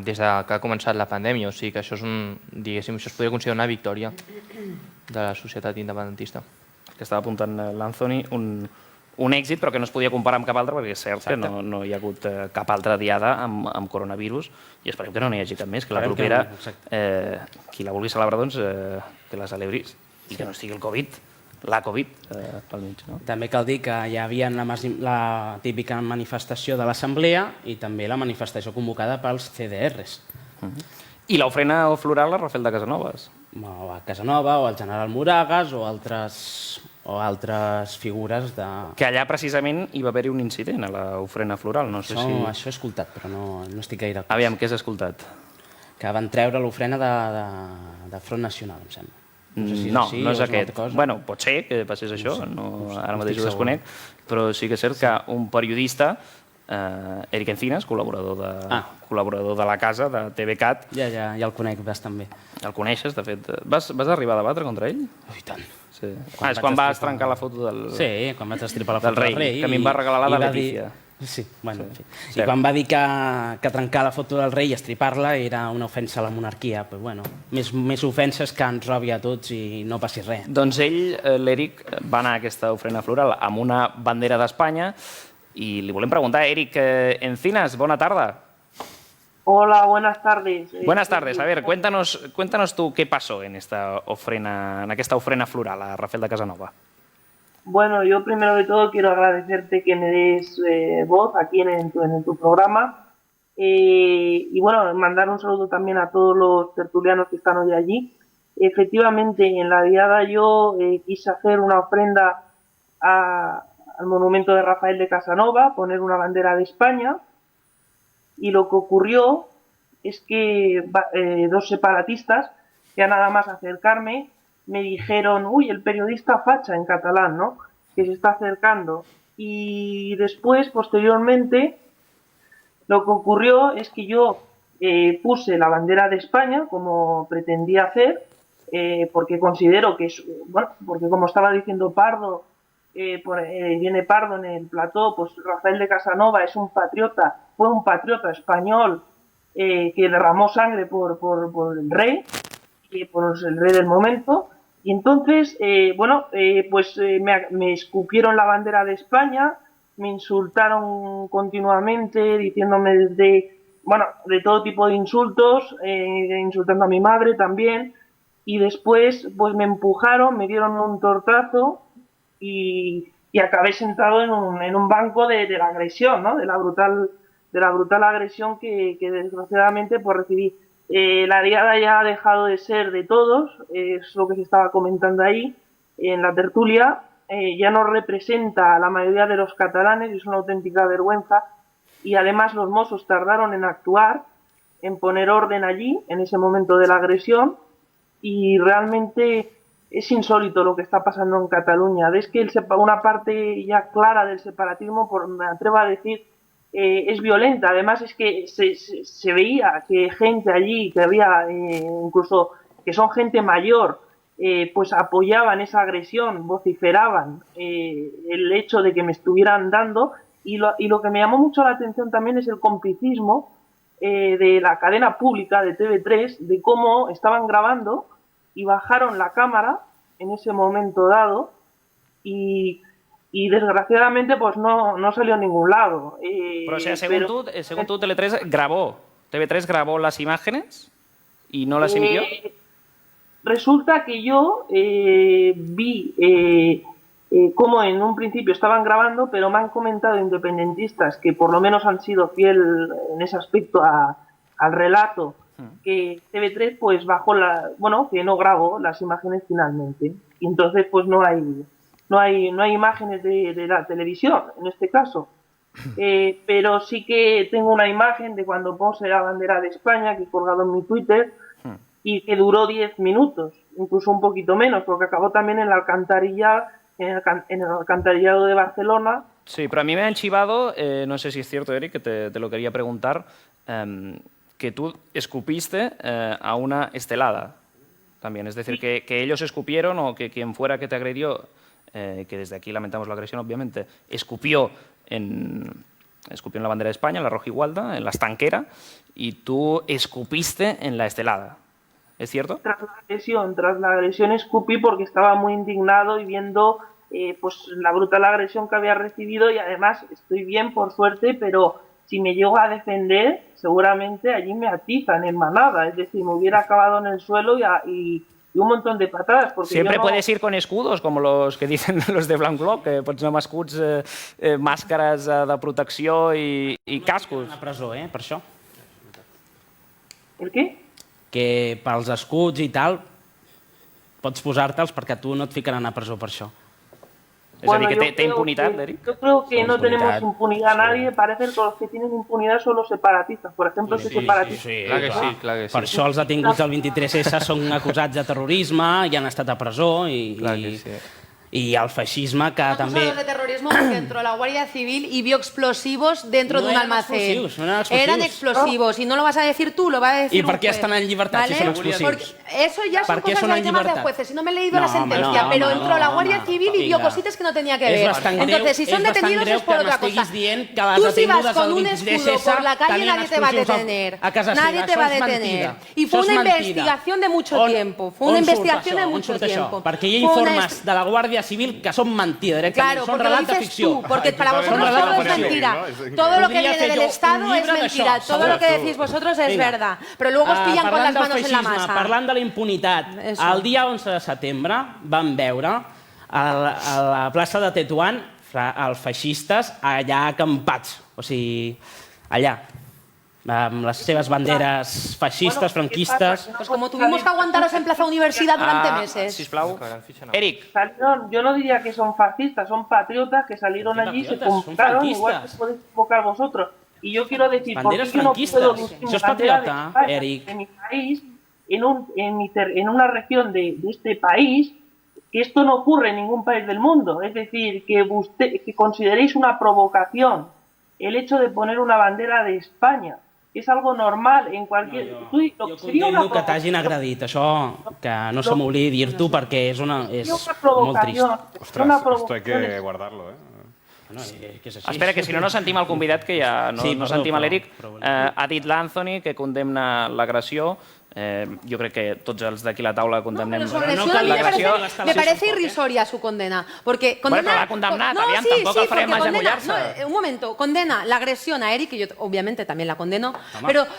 des que ha començat la pandèmia. O sigui que això és diguéssim, això es podria considerar una victòria de la societat independentista. Que estava apuntant l'Anthony, un èxit, però que no es podia comparar amb cap altre, perquè és cert que no hi ha hagut cap altra diada amb coronavirus, i esperem que no n'hi hagi cap més, que la propera, qui la vulgui celebrar, doncs, que la celebri, i que no estigui el Covid, la Covid pel mig. També cal dir que hi havia la típica manifestació de l'Assemblea i també la manifestació convocada pels CDRs. I l'ofrena floral a Rafael de Casanovas. O a Casanova, o al general Moragas, o altres figures de... Que allà precisament hi va haver-hi un incident a l'ofrena floral. Això he escoltat, però no estic gaire... Aviam, què has escoltat? Que van treure l'ofrena de Front Nacional, em sembla. No, no és aquest. Bueno, pot ser que passés això, ara mateix ho desconec, però sí que és cert que un periodista, Eric Encinas, col·laborador de la casa, de TVCAT... Ja el conec bastant bé. El coneixes, de fet. Vas arribar a debatre contra ell? I tant. És quan vas trencar la foto del rei. Sí, quan vaig estripar la foto del rei. Que a mi em va regalar la de Letícia. Sí, bueno, en fi. I quan va dir que trencar la foto del rei i estripar-la era una ofensa a la monarquia, però bueno, més ofenses que ens robi a tots i no passi res. Doncs ell, l'Eric, va anar a aquesta ofrena floral amb una bandera d'Espanya i li volem preguntar, Eric Encinas, bona tarda. Hola, buenas tardes. Buenas tardes. A ver, cuéntanos tú qué pasó en esta ofrena floral a Rafael de Casanova. Bueno, yo primero de todo quiero agradecerte que me des voz aquí en tu programa y bueno, mandar un saludo también a todos los tertulianos que están hoy allí. Efectivamente, en la diada yo quise hacer una ofrenda al monumento de Rafael de Casanova, poner una bandera de España, y lo que ocurrió es que dos separatistas, ya nada más acercarme, me dijeron, uy, el periodista facha en catalán, ¿no?, que se está acercando. Y después, posteriormente, lo que ocurrió es que yo puse la bandera de España, como pretendía hacer, porque considero que es, bueno, porque como estaba diciendo Pardo, viene Pardo en el plató, pues Rafael de Casanova es un patriota, fue un patriota español que derramó sangre por el rey, por el rey del momento. Y entonces, me escupieron la bandera de España, me insultaron continuamente, diciéndome de todo tipo de insultos, insultando a mi madre también. y después pues me empujaron, me dieron un tortazo y acabé sentado en un banco de la agresión, ¿no? De la brutal agresión que desgraciadamente pues recibí. La diada ya ha dejado de ser de todos, es lo que se estaba comentando ahí en la tertulia, ya no representa a la mayoría de los catalanes y es una auténtica vergüenza, y además los Mossos tardaron en actuar, en poner orden allí, en ese momento de la agresión, y realmente es insólito lo que está pasando en Cataluña. Ves que una parte ya clara del separatismo, me atrevo a decir, es violenta. Además es que se veía que gente allí, que había incluso que son gente mayor, pues apoyaban esa agresión, vociferaban el hecho de que me estuvieran dando, y lo que me llamó mucho la atención también es el complicismo de la cadena pública de TV3, de cómo estaban grabando y bajaron la cámara en ese momento dado y desgraciadamente pues no salió a ningún lado. Pero o sea, según tú, TV3 grabó las imágenes y no las emitió. Resulta que yo vi cómo en un principio estaban grabando, pero me han comentado independentistas que por lo menos han sido fiel en ese aspecto al relato, que TV3 pues bajó que no grabó las imágenes finalmente, y entonces pues no hay imágenes de la televisión en este caso, pero sí que tengo una imagen de cuando puse la bandera de España que he colgado en mi Twitter y que duró 10 minutos, incluso un poquito menos, porque acabó también en la alcantarilla, en el alcantarillado de Barcelona. Sí, pero a mí me han chivado, no sé si es cierto, Eric, que te lo quería preguntar, que tú escupiste a una estelada también. Es decir, que ellos escupieron o que quien fuera que te agredió, que desde aquí lamentamos la agresión, obviamente, escupió en la bandera de España, en la rojigualda, en la estanquera, y tú escupiste en la estelada. ¿Es cierto? Tras la agresión escupí porque estaba muy indignado y viendo pues la brutal agresión que había recibido, y además estoy bien por suerte, pero si me llego a defender seguramente allí me atizan en manada, es decir, me hubiera acabado en el suelo y un montón de patadas. Porque siempre puedes ir con escudos, como los que dicen los de Blanc Bloc, que pots anar amb escuts, màscares de protecció i cascos. A presó, per això. El què? Que pels escuts i tal pots posar-te'ls perquè tu no et ficaran a presó per això. Es decir, que té impunitat, Eric. Yo creo que no tenemos impunidad nadie. Parece que los que tienen impunidad son los separatistas. Por ejemplo, si separatistas... Clar que sí. Per això els detinguts del 23S són acusats de terrorisme i han estat a presó y al fascismo que también... Acusados de terrorismo porque entró la Guardia Civil y vio explosivos dentro de un almacén. Eran explosivos y no lo vas a decir tú, lo va a decir un juez. ¿Y por qué están en libertad si son explosivos? Porque eso ya son cosas de temas de jueces. Si no me he leído la sentencia, pero entró la Guardia Civil y vio cositas que no tenía que ver. Entonces, si son detenidos es por otra cosa. Tú si vas con un escudo por la calle nadie te va a detener. Nadie te va a detener. Y fue una investigación de mucho tiempo. Fue una investigación de mucho tiempo. Perquè hi ha informes de la Guàrdia Civil que són mentida, directament. Són relats de ficció. Porque para vosotros todo es mentira. Todo lo que viene del Estado es mentira. Todo lo que decís vosotros es verdad. Pero luego os pillan con las manos en la masa. Parlant de la impunitat, el dia 11 de setembre vam veure a la plaça de Tetuán els feixistes allà acampats, o sigui, allà, amb les seves banderes feixistes, franquistes... Pues como tuvimos que aguantaros en Plaza Universidad durante meses. Sisplau. Eric. Yo no diría que son fascistas, son patriotas que salieron allí y se convocaron, igual que podéis convocar vosotros. Y yo quiero decir, banderes franquistas. Eso es patriota, Eric. En mi país, en una región de este país, que esto no ocurre en ningún país del mundo. Es decir, que consideréis una provocación el hecho de poner una bandera de España. És algo normal en qualsevol... Jo condemno que t'hagin agredit, això, que no se m'oblidi dir-t'ho perquè és molt trist. Ostras, esto hay que guardarlo, Espera, que si no sentim el convidat, que ja no sentim l'Eric. Ha dit l'Anthony que condemna l'agressió. jo crec que tots els d'aquí a la taula condemnem Pero sobre eso a mí me parece irrisoria su condena. Porque condena... Bueno, pero la ha condemnat, aviam, tampoc el farem más agullar-se. Un momento, condena la agresión a Eric, que yo obviamente también la condeno,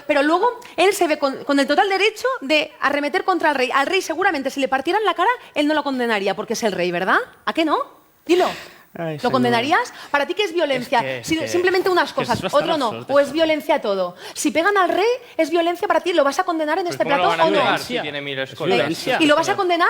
pero luego él se ve con el total derecho de arremeter contra el rey. Al rey seguramente si le partieran la cara, él no lo condenaría porque es el rey, ¿verdad? ¿A qué no? Dilo. Ay, ¿Lo condenarías? ¿Para ti qué es violencia? Simplemente unas cosas, otro no. ¿O es violencia todo? Si pegan al rey, ¿es violencia para ti? ¿Lo vas a condenar en este plató o no? ¿Y lo vas a condenar?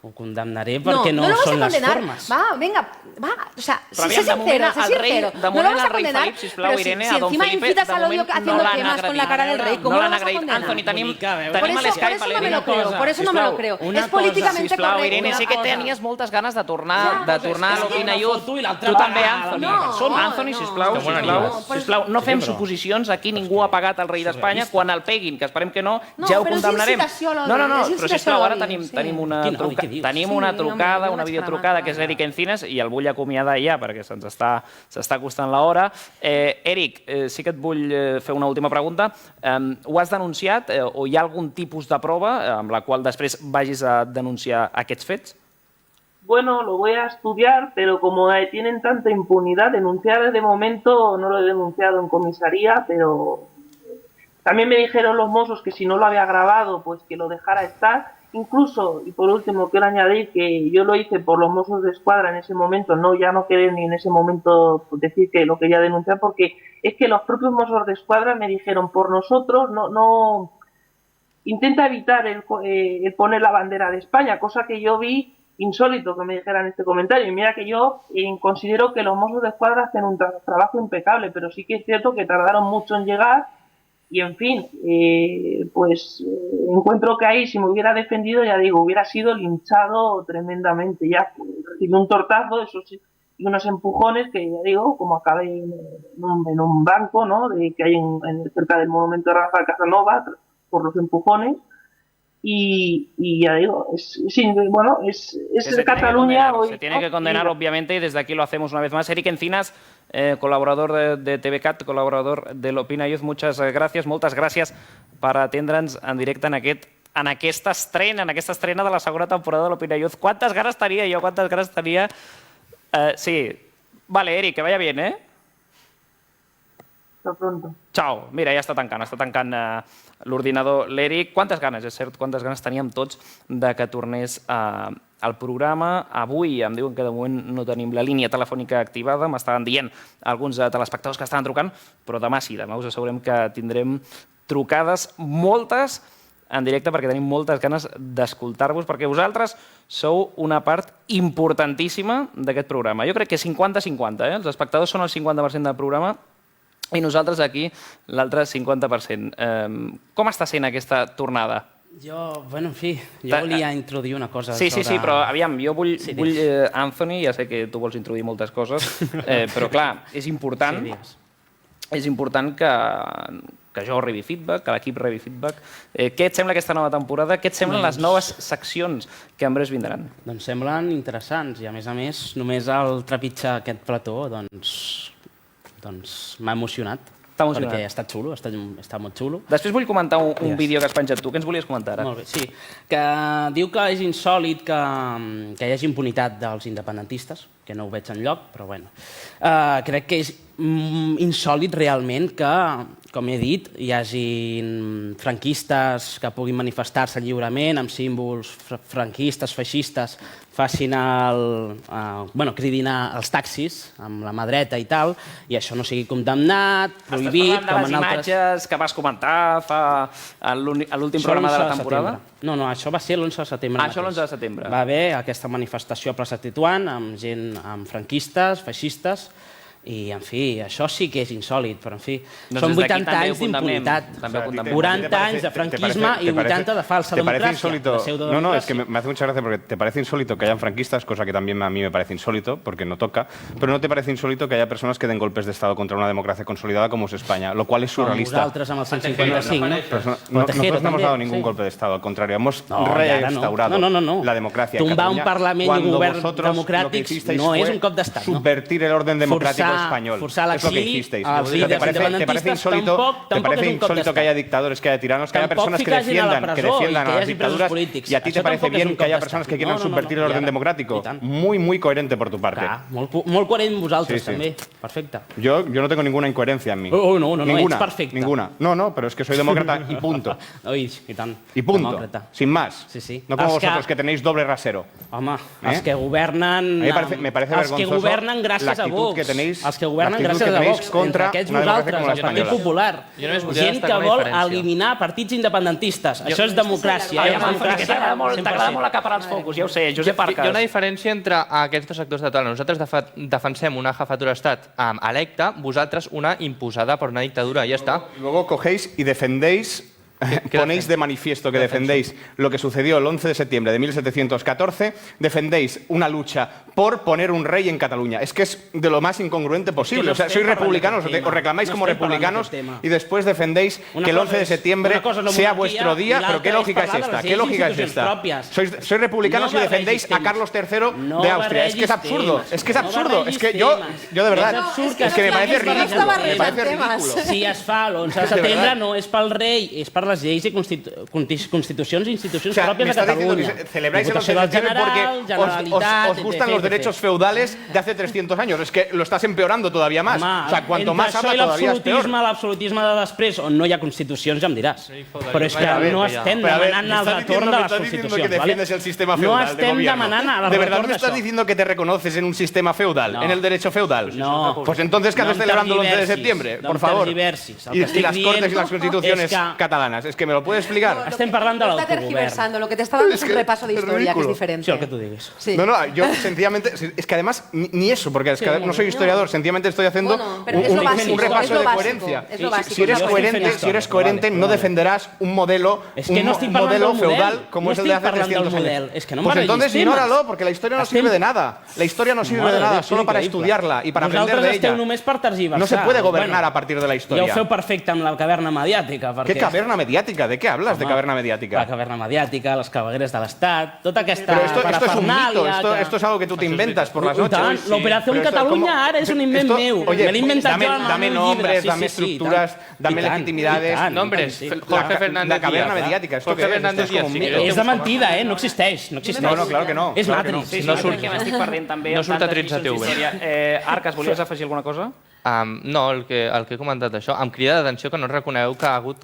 Ho condemnaré perquè no són les formes. Va, venga, va. O sea, Però sé aviam, sincero, sé sincero. de No lo moment vas a el rei condenar, Felip, sisplau, pero Irene, si a don encima Felipe, incitas de al odio moment haciendo no l'han quemas con la cara del rey, ¿cómo no lo l'han vas a agraït. condenar? Anthony, tenim Por a l'Skype eso a no me l'Irene. lo creo, por eso no me lo creo. Es políticamente Sisplau, correcto. Irene, sé que tenies moltes ganes de tornar a l'Opina Youth. Tu també, Anthony. No, Anthony, sisplau, no fem suposicions. Aquí ningú ha pagat el rei d'Espanya. Quan el peguin, que esperem que no, ja ho condemnarem. No, però sisplau, ara tenim una trucada, una videotrucada, que és l'Eric Encinas, i el vull acomiadar ja, perquè se'ns està costant l'hora. Eric, sí que et vull fer una última pregunta. Ho has denunciat o hi ha algun tipus de prova amb la qual després vagis a denunciar aquests fets? Bueno, lo voy a estudiar, pero como tienen tanta impunidad, denunciar de momento no lo he denunciado en comisaría, pero también me dijeron los mozos que si no lo había grabado, pues que lo dejara estar. Incluso, y por último quiero añadir que yo lo hice por los Mossos de Escuadra en ese momento, ya no quería ni en ese momento decir que lo quería denunciar, porque es que los propios Mossos de Escuadra me dijeron, por nosotros no intenta evitar el poner la bandera de España, cosa que yo vi insólito que me dijeran este comentario. Y mira que yo considero que los Mossos de Escuadra hacen un trabajo impecable, pero sí que es cierto que tardaron mucho en llegar. Y en fin, encuentro que ahí, si me hubiera defendido, ya digo, hubiera sido linchado tremendamente. Ya recibí un tortazo, eso sí, y unos empujones que, ya digo, como acabé en un banco, ¿no?, que hay cerca del monumento de Rafael Casanova, por los empujones. Y ya digo, es Cataluña hoy. Se tiene que condenar, obviamente, y desde aquí lo hacemos una vez más. Eric Encinas, col·laborador de TVCAT, col·laborador de l'Opina Youth, moltes gràcies per atendre'ns en directe en aquesta estrena de la segona temporada de l'Opina Youth. Quantes ganes tenia jo, quantes ganes tenia... Sí, vale, Eric, que vaya bien, ¿eh? Hasta pronto. Ciao. Mira, ja està tancant l'ordinador l'Eric. Quantes ganes, és cert, quantes ganes teníem tots que tornés al programa. Avui em diuen que de moment no tenim la línia telefònica activada, m'estaven dient alguns telespectadors que estaven trucant, però demà sí, demà us assegurem que tindrem trucades moltes en directe perquè tenim moltes ganes d'escoltar-vos, perquè vosaltres sou una part importantíssima d'aquest programa. Jo crec que 50-50, els espectadors són el 50% del programa i nosaltres aquí l'altre 50%. Com està sent aquesta tornada? En fi, jo volia introduir una cosa. Sí, però aviam, jo vull, Anthony, ja sé que tu vols introduir moltes coses, però clar, és important que jo rebi feedback, que l'equip rebi feedback. Què et sembla aquesta nova temporada? Què et semblen les noves seccions que en breu vindran? Doncs semblen interessants i a més, només el trepitjar aquest plató, doncs m'ha emocionat. T'ha emocionat? Perquè està xulo, està molt xulo. Després vull comentar un vídeo que has penjat tu. Què ens volies comentar ara? Molt bé, sí. Que diu que és insòlit que hi hagi impunitat dels independentistes, que no ho veig enlloc, però bueno. Crec que és insòlit realment que, com he dit, hi hagi franquistes que puguin manifestar-se lliurement amb símbols franquistes, feixistes, cridin als taxis amb la mà dreta i tal, i això no sigui condemnat, prohibit... Estàs parlant de les imatges que vas comentar a l'últim programa de la temporada? No, això va ser l'11 de setembre. Això l'11 de setembre. Va haver aquesta manifestació a plaça Tetuan amb gent, amb franquistes, feixistes, i, en fi, això sí que és insòlit, però, en fi, són 80 anys d'impunitat, 40 anys de franquisme y 80 de falsa democracia. No, es que me hace mucha gracia porque te parece insólito que hayan franquistas, cosa que también a mí me parece insólito, porque no toca, pero no te parece insólito que haya personas que den golpes de Estado contra una democracia consolidada como es España, lo cual es surrealista. Nosaltres amb el 155, no? Nosotros no hemos dado ningún golpe de Estado, al contrario, hemos reinstaurado la democracia en Cataluña. Tombar un Parlament i un govern democràtic no és un cop d'estat. Subvertir el orden democrático español. Forçar Es lo que l'exili hicisteis. als líders ¿Te parece independentistes insólito, tampoc te parece és un cop insólito que d'estat. haya dictadores, que haya tiranos, que haya Tampoc personas que ficar gent a la defiendan presó i a que hi las hagi presos dictaduras polítics? y a ti te Això parece tampoc és bien un que haya cop personas que d'estat. quieran No, no, no, subvertir el i orden ara- democrático? i tant. Muy coherente por tu parte. Clar, molt coherent vosaltres, Sí, sí. també. Perfecte. Yo no tengo ninguna incoherencia en mí. No, Ninguna, ets perfecte. ninguna. No, pero es que soy demócrata y punto. Oi, i tant. Y punto. Demòcrata. Sin más. Sí, sí. No como Els que- vosotros que tenéis doble rasero. Home, els que governen... A mí me parece els que vergonzoso governen gràcies la a actitud Vox. que tenéis- Els que governen la actitud gràcies que a tenéis Vox. contra Entre aquests una democràcia vosaltres, com la el Partit espanyola. Popular. Jo només volia Gent que destacar una vol diferència. eliminar partits independentistes. Això és democràcia. Ai, és democràcia. t'agrada molt acaparar els focus, ja ho sé, Josep Hi ha Arcas. una diferència entre aquests dos sectors de tal. Nosaltres defensem una jefatura d'estat electa, vosaltres una imposada per una dictadura, ja està. Luego cogéis y defendéis, ponéis de manifiesto que defendéis lo que sucedió el 11 de septiembre de 1714, defendéis una lucha por poner un rey en Cataluña. Es que es de lo más incongruente posible. O sea, sois republicanos, os reclamáis como republicanos y después defendéis que el 11 de septiembre sea vuestro día. Pero ¿qué lógica es esta? ¿Qué lógica es esta? Sois republicanos y defendéis a Carlos III de Austria. Es que es absurdo. Es que es absurdo. Es que yo de verdad, es que me parece ridículo. Me parece ridículo. Si es fa l'11 de setembre no és pel rei, és per les lleis i constitucions i institucions pròpies de Catalunya. Celebráis el 11 de septiembre porque os gustan los derechos feudales de hace 300 años. Es que lo estás empeorando todavía más. O sea, cuanto más habla, todavía es peor. L'absolutisme de després, on no hi ha constitucions, ja em diràs. Però és que no estem demanant el retorn de les constitucions. Que defiendes el sistema No feudal estem demanant el ¿De verdad retorn me estás d'això? diciendo que te reconoces en un sistema feudal, en el derecho feudal? No. Pues entonces, ¿qué haces celebrando el 11 de septiembre? Por favor. Y las cortes y las constituciones catalanas. Es que me lo puedes explicar. Estem parlant de Está l'autogovern. tergiversando, lo que te está dando es un repaso de historia, que es diferente. Sí, el que tú digas. Sí. No, yo sencillamente, es que además ni eso, porque es que no soy historiador, sencillamente estoy haciendo Bueno, pero es lo básico, un repaso es lo de básico, coherencia. es lo básico. Si eres coherente, no defenderás un modelo, És que no estic parlant modelo del model. feudal como No es el de estic hace parlant del 300 model. años. És que no Pues m'agrada entonces els temes. ignóralo, porque la historia no sirve de nada. La historia no sirve de nada, solo para estudiarla y para aprender de Vosaltres esteu ella. només per tergiversar. No se puede gobernar a partir de la Ja ho historia. feu perfecte amb la caverna mediàtica. ¿Qué caverna mediática? ¿De qué hablas de Home, caverna La mediática? caverna mediàtica, les clavegueres de l'Estat, tota aquesta Pero esto es un mito, parafernàlia esto es algo que tú te inventas por las I tant, noches. l'Operació Pero esto, Catalunya ¿cómo? ara és un invent Esto, meu. oye, Me l'he inventat jo amb dame el meu nombres, llibre. Sí, dame sí, sí, estructuras, i tant. dame I tant, legitimidades. i tant, Nombres, sí. Jorge Fernández La caverna Díaz, mediática. ¿Esto Jorge qué es? Fernández Esto es como Díaz, un sí, mito. És de mentida, no existeix. No existeix. No, claro que no. És claro que Matrix. no. Sí, no surt que m'estic perdent també. No amb surt a tantes 13 lliçons TV. d'història. Arcas, volies afegir alguna cosa? No, el que he comentat això, em crida d'atenció que no reconeu que ha hagut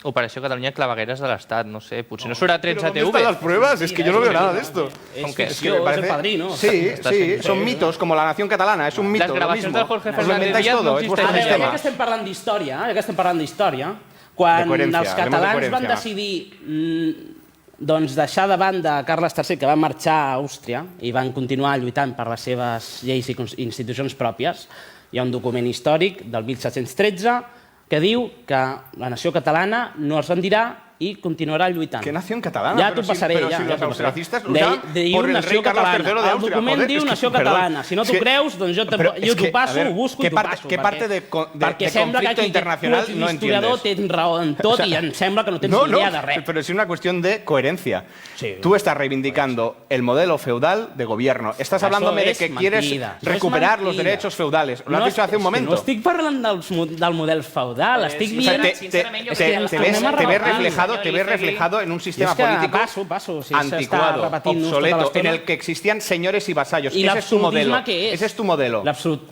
Operació Catalunya clavegueres de l'Estat, no sé, potser no surt a 13 ¿Dónde están las TV. pruebas? Es que yo no veo nada de esto. Com que Es el padrino. Sí, sí, son mitos, como la nación catalana, es un mito. Las grabaciones lo mismo. del Jorge Os lo Fernández inventáis Díaz todo, no es vuestro A veure, sistema. ja que estem parlant d'història, quan De coherència, els hablemos de catalans coherència, van va. decidir doncs deixar de banda Carles III, que va marxar a Àustria i van continuar lluitant per les seves lleis i institucions pròpies, hi ha un document històric del 1713 que diu que la nació catalana no es rendirà i continuarà lluitant. ¿Qué nación catalana? Ja Pero t'ho passaré. pero ja, si ja los t'ho passaré. austriacistas luchaban Diu por el nació rey Carlos catalana. III de El Austria. document Joder, diu es que, nació perdón. catalana. Si no t'ho Es que- creus, doncs Pero es jo t'ho que, a passo, ver, ho busco ¿qué i t'ho parte- passo. qué parte de perquè sembla que conflicto aquí internacional tu, no l'historiador, entiendes? tens raó en tot i em sembla que no tens ni idea de res. Pero es una cuestión de coherencia. Sí. Tú estás reivindicando el modelo feudal de gobierno. Estás Això hablándome de és que quieres mentida. Això és recuperar los mentida. derechos feudales. Lo has dicho hace un és que momento. No estic parlant del model feudal, estic O sea, dient... sincerament, jo te crec que ves ens tornem a reflejado, te ves Elizegui. reflejado en un sistema És que político passo, si anticuado, s'està repetint-nos tota obsoleto, l'estona. en el que existían señores y vasallos. I Ese es tu modelo. l'absolutisme què és? Ese es tu modelo.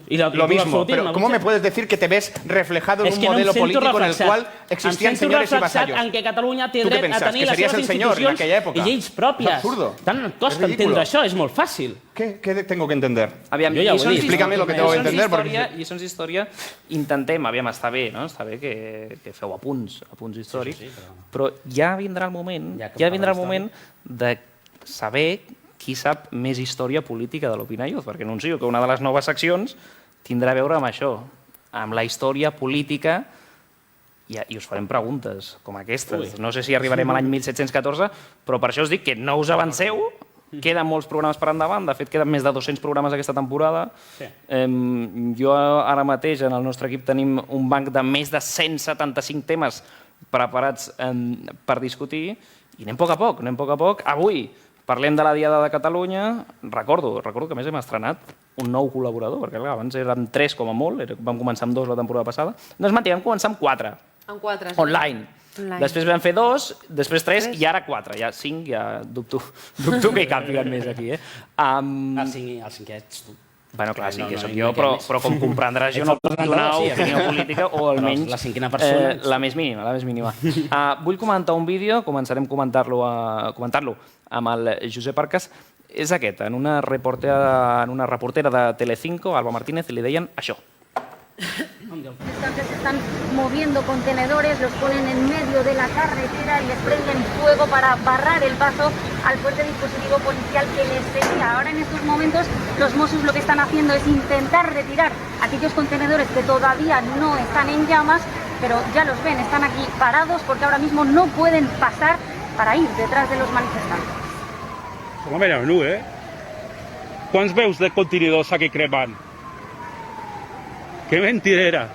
I Lo mismo, l'absolutisme, pero ¿cómo me puedes decir que te ves reflejado en És un que no em modelo sento político en el reflexat. cual existían Em sento señores y reflexat vasallos? en què Catalunya té ¿Tú qué dret a pensás? tenir ¿Que les serías seves el señor en institucions aquella época? i lleis pròpies. Es absurdo. Tant et costa Es ridículo. entendre això, és molt fàcil. ¿Qué tengo que entender? Aviam, Jo ja ho he lliçons dit. Explícame lo que tengo que entender, porque- Lliçons d'història, intentem, aviam, està bé, no? Està bé que feu apunts històrics, però ja vindrà el moment, ja vindrà el moment de saber qui sap més història política de l'Opina Youth, perquè anuncio que una de les noves seccions tindrà a veure amb això, amb la història política, i us farem preguntes com aquestes. No sé si arribarem a l'any 1714, però per això us dic que no us avanceu, queden molts programes per endavant, de fet queden més de 200 programes aquesta temporada. Jo ara mateix en el nostre equip tenim un banc de més de 175 temes preparats per discutir i anem a poc a poc. Avui Parlem de la Diada de Catalunya. Recordo que a més hem estrenat un nou col·laborador, perquè clar, abans érem 3 com a molt, vam començar amb 2 la temporada passada. Doncs vam començar amb 4. Amb 4. Online. Després vam fer 2, després 3 i ara 4. Ja 5, ja dubto que hi càpiguen més aquí. El 5è ets tu. Bueno, clar, sí que soc jo, però com comprendràs, jo no puc donar opinió política, o almenys la 5a persona. La més mínima. Vull comentar un vídeo, començarem comentant-lo amb el Josep Arcas. És aquest, en una reportera de Telecinco, Alba Martínez, li deien això. Se están moviendo contenedores, los ponen en medio de la carretera y les prenden fuego para barrar el paso al fuerte dispositivo policial que les seguía. Ahora en estos momentos los Mossos lo que están haciendo es intentar retirar aquellos contenedores que todavía no están en llamas, pero ya los ven, están aquí parados porque ahora mismo no pueden pasar para ir detrás de los manifestantes. Home, mira, menú, Quants veus de contenidors aquí cremant? Que mentirera.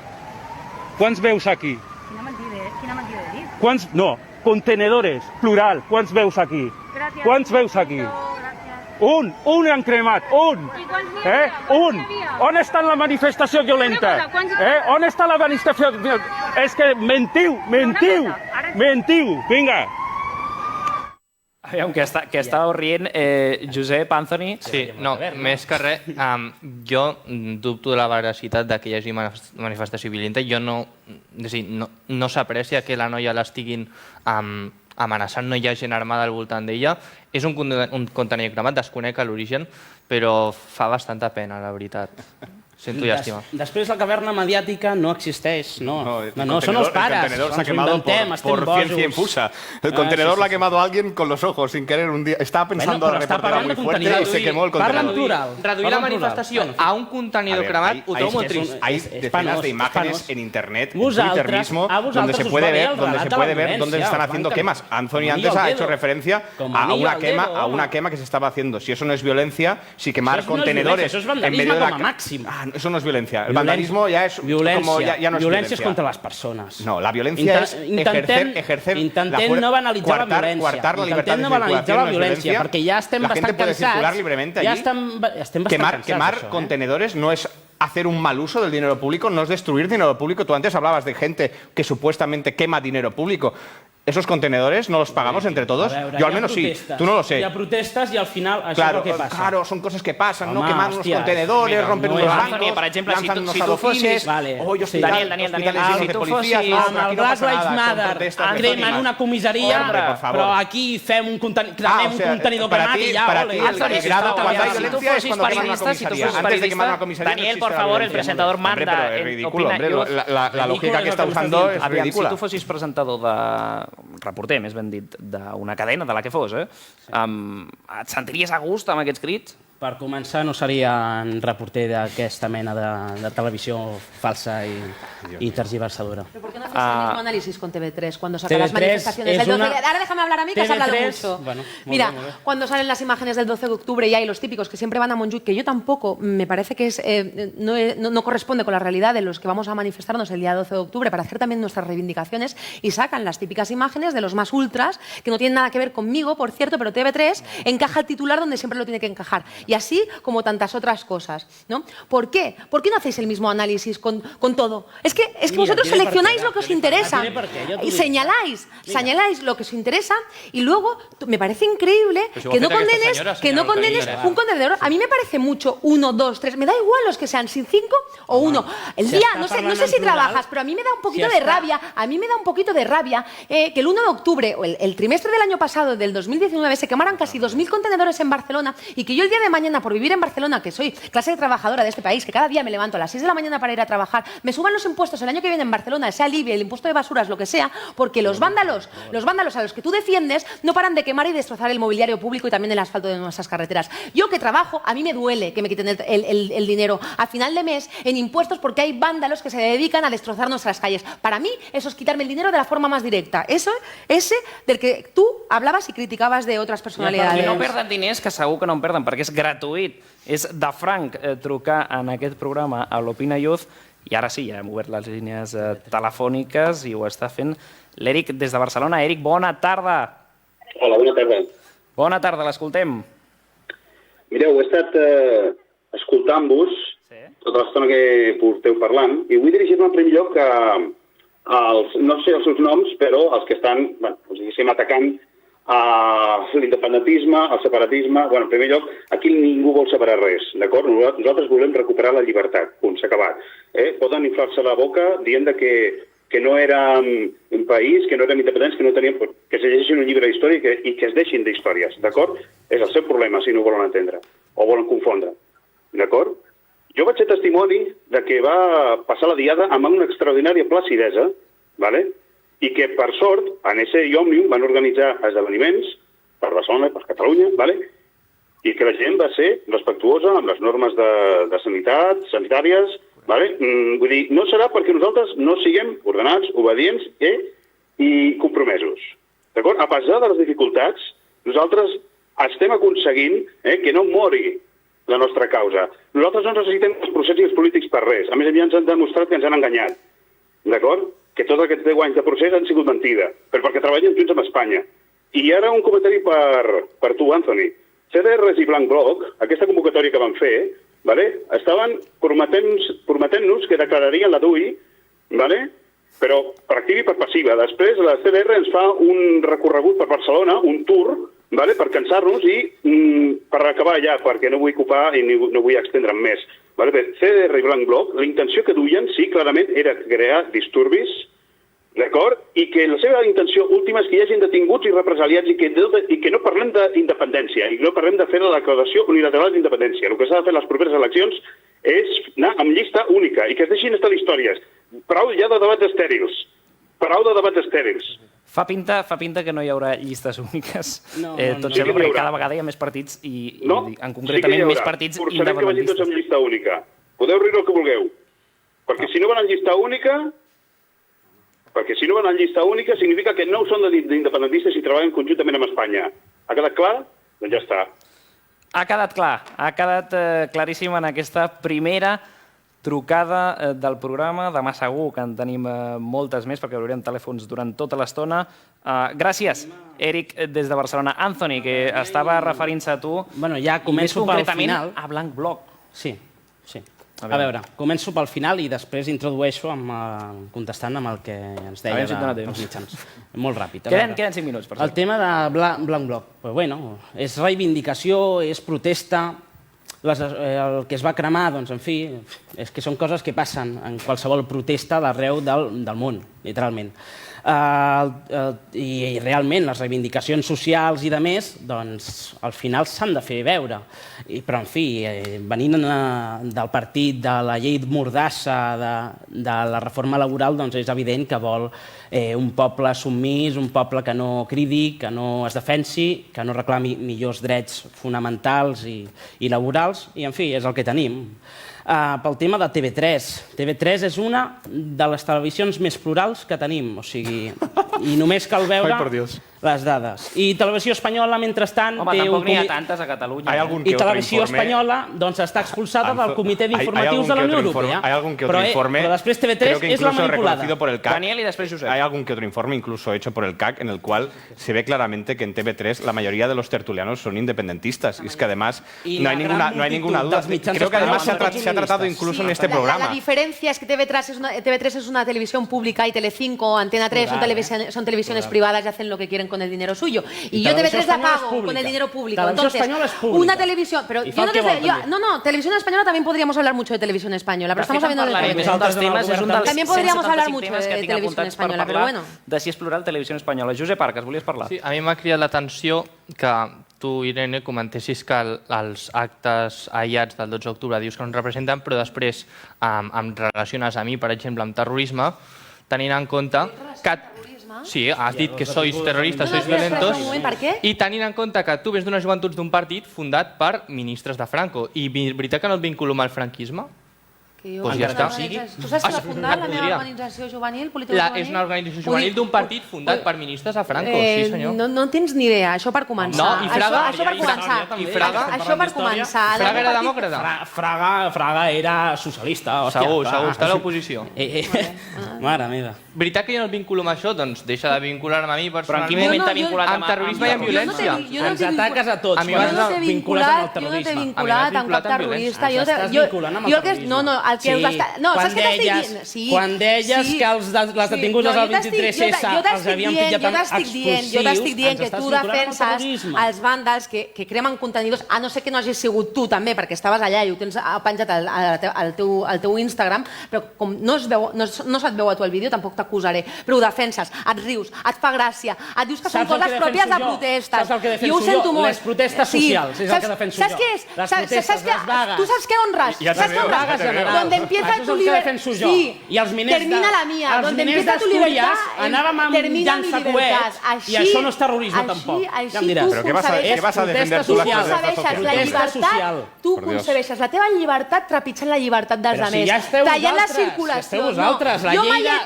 Quants veus aquí? Quina mentida de dir. Quants, no, contenedores, plural. Quants veus aquí? Gràcies. Quants veus aquí? Un han cremat, un. Un. On està la manifestació violenta? On està la manifestació violenta? És que mentiu. Vinga. Aviam, que estàveu rient, Josep, Anthony... Sí, no, més que res, jo dubto de la veracitat que hi hagi manifestació violenta. Jo no s'aprecia que la noia l'estiguin amenaçant, no hi ha gent armada al voltant d'ella. És un contenidor cremat, desconec l'origen, però fa bastanta pena, la veritat. Sento llàstima. Després la caverna mediàtica no existeix, no, són els pares. El contenedor se ha quemado por ciencia infusa. El contenedor lo ha quemado alguien con los ojos, sin querer un día. Estaba pensando a la reportera muy fuerte y se quemó el contenedor. Parla en plural. Reduir la manifestació a un contenidor cremat ho trobo molt trist. Hay decenas de imágenes en internet, en Twitter mismo, donde se puede ver dónde se están haciendo quemas. Anthony antes ha hecho referencia a una quema que se estaba haciendo. Si eso no es violencia, si quemar contenedores en medio de la... Eso no es violencia. El vandalismo ya es como ya no es violencia. Es contra las personas. No, la violencia es ejercer intentem no banalitzar la violència. Coartar la libertad de circulación no es violencia. Perquè ja estem bastant cansats. La gente puede circular libremente allí. Quemar contenedores no es hacer un mal uso del dinero público, no es destruir dinero público. Tú antes hablabas de gente que supuestamente quema dinero público. ¿Esos contenedores no los pagamos entre todos? Yo al menos sí, tú no lo sé. Hi ha protestes i al final això és el que passa. Claro, son cosas que pasan, ¿no? Queman unos contenedores, rompen unos bancos, per exemple, si tu fossis... Daniel, si tu fossis amb el Black Lives Matter cremen una comissaria, però aquí fem un contenidor cremat i ja, ole. Si tu fossis periodista, Daniel, por favor, el presentador manda. Es ridículo, la lógica que está usando es ridícula. Si tu fossis presentador de... reporter, més ben dit, d'una cadena, de la que fos, et sentiries a gust amb aquests crits? Per començar, no seria un reporter d'aquesta mena de televisió falsa y tergiversadora. ¿Pero por qué no haces el mismo análisis con TV3 cuando sacan las manifestaciones del 12? Ahora déjame hablar a mí, que has hablado mucho. Mira, cuando salen las imágenes del 12 de octubre y hay los típicos que siempre van a Montjuïc, que yo tampoco, me parece que no corresponde con la realidad de los que vamos a manifestarnos el día 12 de octubre para hacer también nuestras reivindicaciones, y sacan las típicas imágenes de los más ultras, que no tienen nada que ver conmigo, por cierto, pero TV3 encaja el titular donde siempre lo tiene que encajar. Y así como tantas otras cosas, ¿no? ¿Por qué? ¿Por qué no hacéis el mismo análisis con todo? Es que vosotros seleccionáis lo que os interesa y señaláis lo que os interesa, y luego me parece increíble que no condenes un contenedor. A mí me parece mucho 1, 2, 3, me da igual los que sean, sin 5 o 1. El día, no sé si trabajas, pero a mí me da un poquito de rabia, que el 1 de octubre, o el trimestre del año pasado, del 2019, se quemaran casi 2.000 contenedores en Barcelona, y que yo el día de mañana, por vivir en Barcelona, que soy clase trabajadora de este país, que cada día me levanto a las 6 de la mañana para ir a trabajar, me suban los impuestos el año que viene en Barcelona, sea el IBI, el impuesto de basuras, lo que sea, porque los vándalos a los que tú defiendes no paran de quemar y destrozar el mobiliario público y también el asfalto de nuestras carreteras. Yo que trabajo, a mí me duele que me quiten el dinero a final de mes en impuestos, porque hay vándalos que se dedican a destrozar nuestras calles. Para mí eso es quitarme el dinero de la forma más directa. Ese del que tú hablabas y criticabas de otras personalidades. I no perden diners, que segur que no en perden, perquè és gratuït. És de franc trucar en aquest programa a l'Opina Youth, i ara sí, ja hem obert les línies telefòniques i ho està fent l'Eric des de Barcelona. Eric, bona tarda. Hola, bona tarda. Bona tarda, l'escoltem. Mireu, he estat escoltant-vos tota l'estona que porteu parlant i vull dirigir-me en primer lloc als, no sé els seus noms, però els que estan, diguéssim, atacant l'independentisme, el separatisme. En primer lloc, aquí ningú vol separar res, d'acord? Nosaltres volem recuperar la llibertat, punt, s'ha acabat. Poden inflar-se la boca dient que no érem un país, que no érem independents, que no teníem... que se llegeixin un llibre d'història i que es deixin d'històries, d'acord? És el seu problema, si no ho volen entendre, o volen confondre, d'acord? Jo vaig ser testimoni de que va passar la diada amb una extraordinària placidesa, ¿vale? I que, per sort, en ese Òmnium van organitzar esdeveniments per Barcelona, per Catalunya, ¿vale? I que la gent va ser respectuosa amb les normes de sanitat, sanitàries, ¿vale? Vull dir, no serà perquè nosaltres no siguem ordenats, obedients i compromesos, d'acord? A pesar de les dificultats, nosaltres estem aconseguint que no mori la nostra causa. Nosaltres no necessitem els processos polítics per res. A més, ja ens han demostrat que ens han enganyat. D'acord? Que tots aquests 10 anys de procés han sigut mentida, però perquè treballem junts amb Espanya. I ara un comentari per tu, Anthony. CDRs i Blanc Bloc, aquesta convocatòria que van fer, estaven prometent-nos que declararien la DUI, però per activa i per passiva. Després la CDR ens fa un recorregut per Barcelona, un tour, per cansar-nos i per acabar allà, perquè no vull ocupar i no vull extendre'm més. CDR i Blanc Bloc, la intenció que duien, sí, clarament, era crear disturbis, d'acord? I que la seva intenció última és que hi hagi detinguts i represaliats i que no parlem d'independència i no parlem de fer la declaració unilateral d'independència. El que s'ha de fer en les properes eleccions és anar amb llista única i que es deixin estar històries. Prou ja de debats estèrils. Prou de debats estèrils. Fa pinta que no hi haurà llistes úniques. Tot sembla perquè cada vegada hi ha més partits i en concretament més partits independentistes. Forçarem que vagin tots amb llista única. Podeu riure el que vulgueu. Perquè si no van en llista única, significa que no són d'independentistes i treballen conjuntament amb Espanya. Ha quedat clar? Doncs ja està. Ha quedat clar. Ha quedat claríssim en aquesta primera trucada del programa. Demà segur que en tenim moltes més perquè obrirem telèfons durant tota l'estona. Gràcies, Eric, des de Barcelona. Anthony, que estava referint-se a tu, ja començo pel final. Més concretament a Blanc Bloc. Sí. A veure, començo pel final i després introdueixo contestant amb el que ens deia dels mitjans. Molt ràpid. Queden 5 minuts. El tema de Blanc Bloc. És reivindicació, és protesta. El que es va cremar, doncs, en fi, és que són coses que passen en qualsevol protesta d'arreu del món, literalment. I realment les reivindicacions socials i de més, doncs, al final s'han de fer veure. Però, en fi, venint del partit de la llei mordassa de la reforma laboral, doncs és evident que vol un poble submís, un poble que no cridi, que no es defensi, que no reclami millors drets fonamentals i laborals, i, en fi, és el que tenim. Pel tema de TV3. TV3 és una de les televisions més plurals que tenim, o sigui, i només cal veure les dades. I Televisió Espanyola, mentrestant... Home, tampoc n'hi ha tantes a Catalunya. I Televisió Espanyola està expulsada del Comitè d'Informatius de la Unió Europea. Hay algún que otro informe, però després TV3 és la manipulada. Daniel y después Josep. Hay algún que otro informe, incluso hecho por el CAC, en el cual se ve claramente que en TV3 la mayoría de los tertulianos son independentistas. Y es que además no hay ninguna duda. Creo que además se ha tratado incluso en este programa. La diferencia es que TV3 es una televisión pública y Telecinco, Antena 3 son televisiones privadas y hacen lo que quieren con el dinero suyo. Y yo TV3 la pago con el dinero público. Entonces, una televisión... Pero yo no, Televisión Española también podríamos hablar mucho de Televisión Española, pero estamos hablando de TV3. También podríamos hablar mucho de Televisión Española, però bueno. De si és plural Televisió Espanyola. Josep Arcas, volies parlar? Sí, a mi m'ha cridat l'atenció que tu, Irene, comentessis que els actes aïllats del 12 d'octubre dius que no ens representen, però després em relaciones a mi, per exemple, amb terrorisme, tenint en compte que... Sí, has dit que sois terroristes, sois violentos, i tenint en compte que tu vens d'unes joventuts d'un partit fundat per ministres de Franco. I veritat que no et vinculo amb el franquisme? Doncs ja està. Tu saps que l'ha fundat la meva organització juvenil, política juvenil? És una organització juvenil d'un partit fundat per ministres a Franco, sí senyor. No tens ni idea, això per començar. No, i Fraga? Això per començar. Això per començar. Fraga era demòcrata? Fraga era socialista. Segur, està a l'oposició. Mare meva. Veritat que jo no el vinculo amb això? Doncs deixa de vincular-me a mi personalment. Però en quin moment t'ha vinculat amb terrorisme i amb violència? Ens ataques a tots. Jo no t'he vinculat amb cap terrorista. Estàs vinculant amb el terrorisme. No, saps què t'estic dient? Quan deies que els detinguts del 23S els havien pillat amb explosius, jo t'estic dient que tu defenses els vàndals que cremen contenidors, a no ser que no hagis sigut tu també, perquè estaves allà i ho tens penjat al teu Instagram, però com no se't veu a tu el vídeo, tampoc t'acusaré, però ho defenses, et rius, et fa gràcia, et dius que són coses pròpies de protestes. Saps el que defenso jo? Les protestes socials, és el que defenso jo. Saps què és? Tu saps què honres? Saps què honres? Donde empieza tu libertad. Sí, termina la mía. Donde empieza tu libertad, termina mi libertad. I això no és terrorisme, tampoc. Ja em diràs. Però què vas a defender tu? Tu concebeixes la teva llibertat trepitjant la llibertat dels altres, tallant la circulació.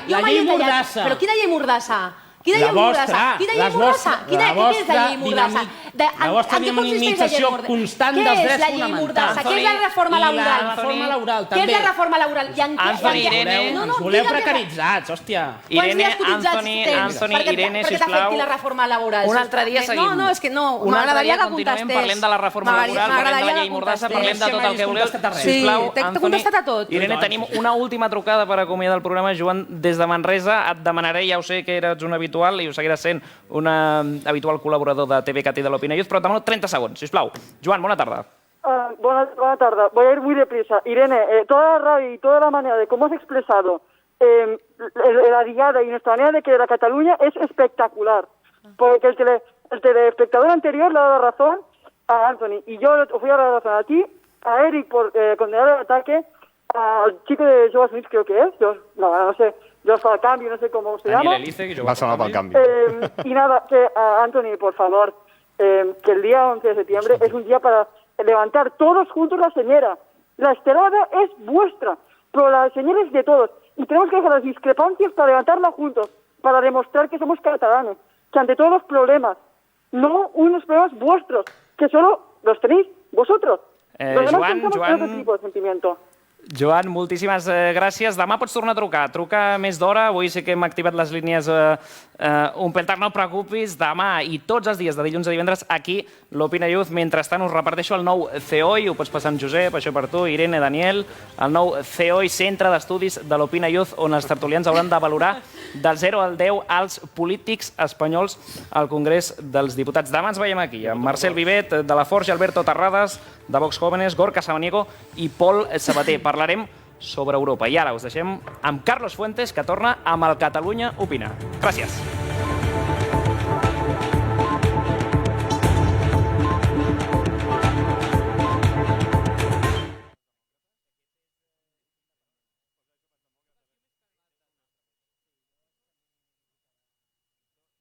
La llei Mordassa. Però quina llei Mordassa? Quina llei Mordassa? Quina és la llei Mordassa? La vostra dinamització constant dels drets fonamentals. Què és la reforma laboral? La reforma laboral, també. Què és la reforma laboral? Ens voleu precaritzats, hòstia. Irene, Anthony, Irene, sisplau. Per què t'afecti la reforma laboral? Un altre dia seguim. No, és que no. Un altre dia continuem, parlem de la reforma laboral, parlem de la llei Mordassa, parlem de tot el que voleu. Sisplau, t'he contestat a tot. Irene, tenim una última trucada per acomiadar el programa. Joan, des de Manresa, et demanaré, ja ho sé que eres un habitual i ho seguiràs sent un habitual col·laborador de TVCAT i de l'Opina Youth, però et demano 30 segons, sisplau. Joan, bona tarda. Buena tarde. Voy a ir muy deprisa. Irene, toda la rabia y toda la manera de cómo has expresado la diada y nuestra manera de querer a Cataluña es espectacular. Porque el telespectador anterior le ha dado la razón a Anthony y yo fui a dar la razón a ti, a Eric por condenar el ataque, al chico de Joao Smith creo que es, no sé. Yo para el cambio, no sé cómo se llama. Va a sonar para el cambio. Y nada, Anthony, por favor, que el día 11 de septiembre es un día para levantar todos juntos la señera. La estelada es vuestra, pero la señera es de todos. Y tenemos que dejar las discrepancias para levantarla juntos, para demostrar que somos catalanes, que ante todos los problemas, no unos problemas vuestros, que solo los tenéis vosotros. Los demás pensamos en otro tipo de sentimiento. Joan, moltíssimes gràcies. Demà pots tornar a trucar. Truca més d'hora. Avui sí que hem activat les línies un pèl tard. No et preocupis. Demà i tots els dies de dilluns a divendres aquí l'Opina Youth. Mentrestant us reparteixo el nou COI. Ho pots passar amb Josep, això per tu, Irene, Daniel. El nou COI, Centre d'Estudis de l'Opina Youth, on els tertulians hauran de valorar del 0 al 10 als polítics espanyols al Congrés dels Diputats. Demà ens veiem aquí amb Marcel Vivet, de la Forja, Alberto Terrades, de Vox Jóvenes, Gorka Samaniego i Pol Sabater. Parlarem sobre Europa. I ara us deixem amb Carlos Fuentes, que torna amb el Catalunya Opina. Gràcies.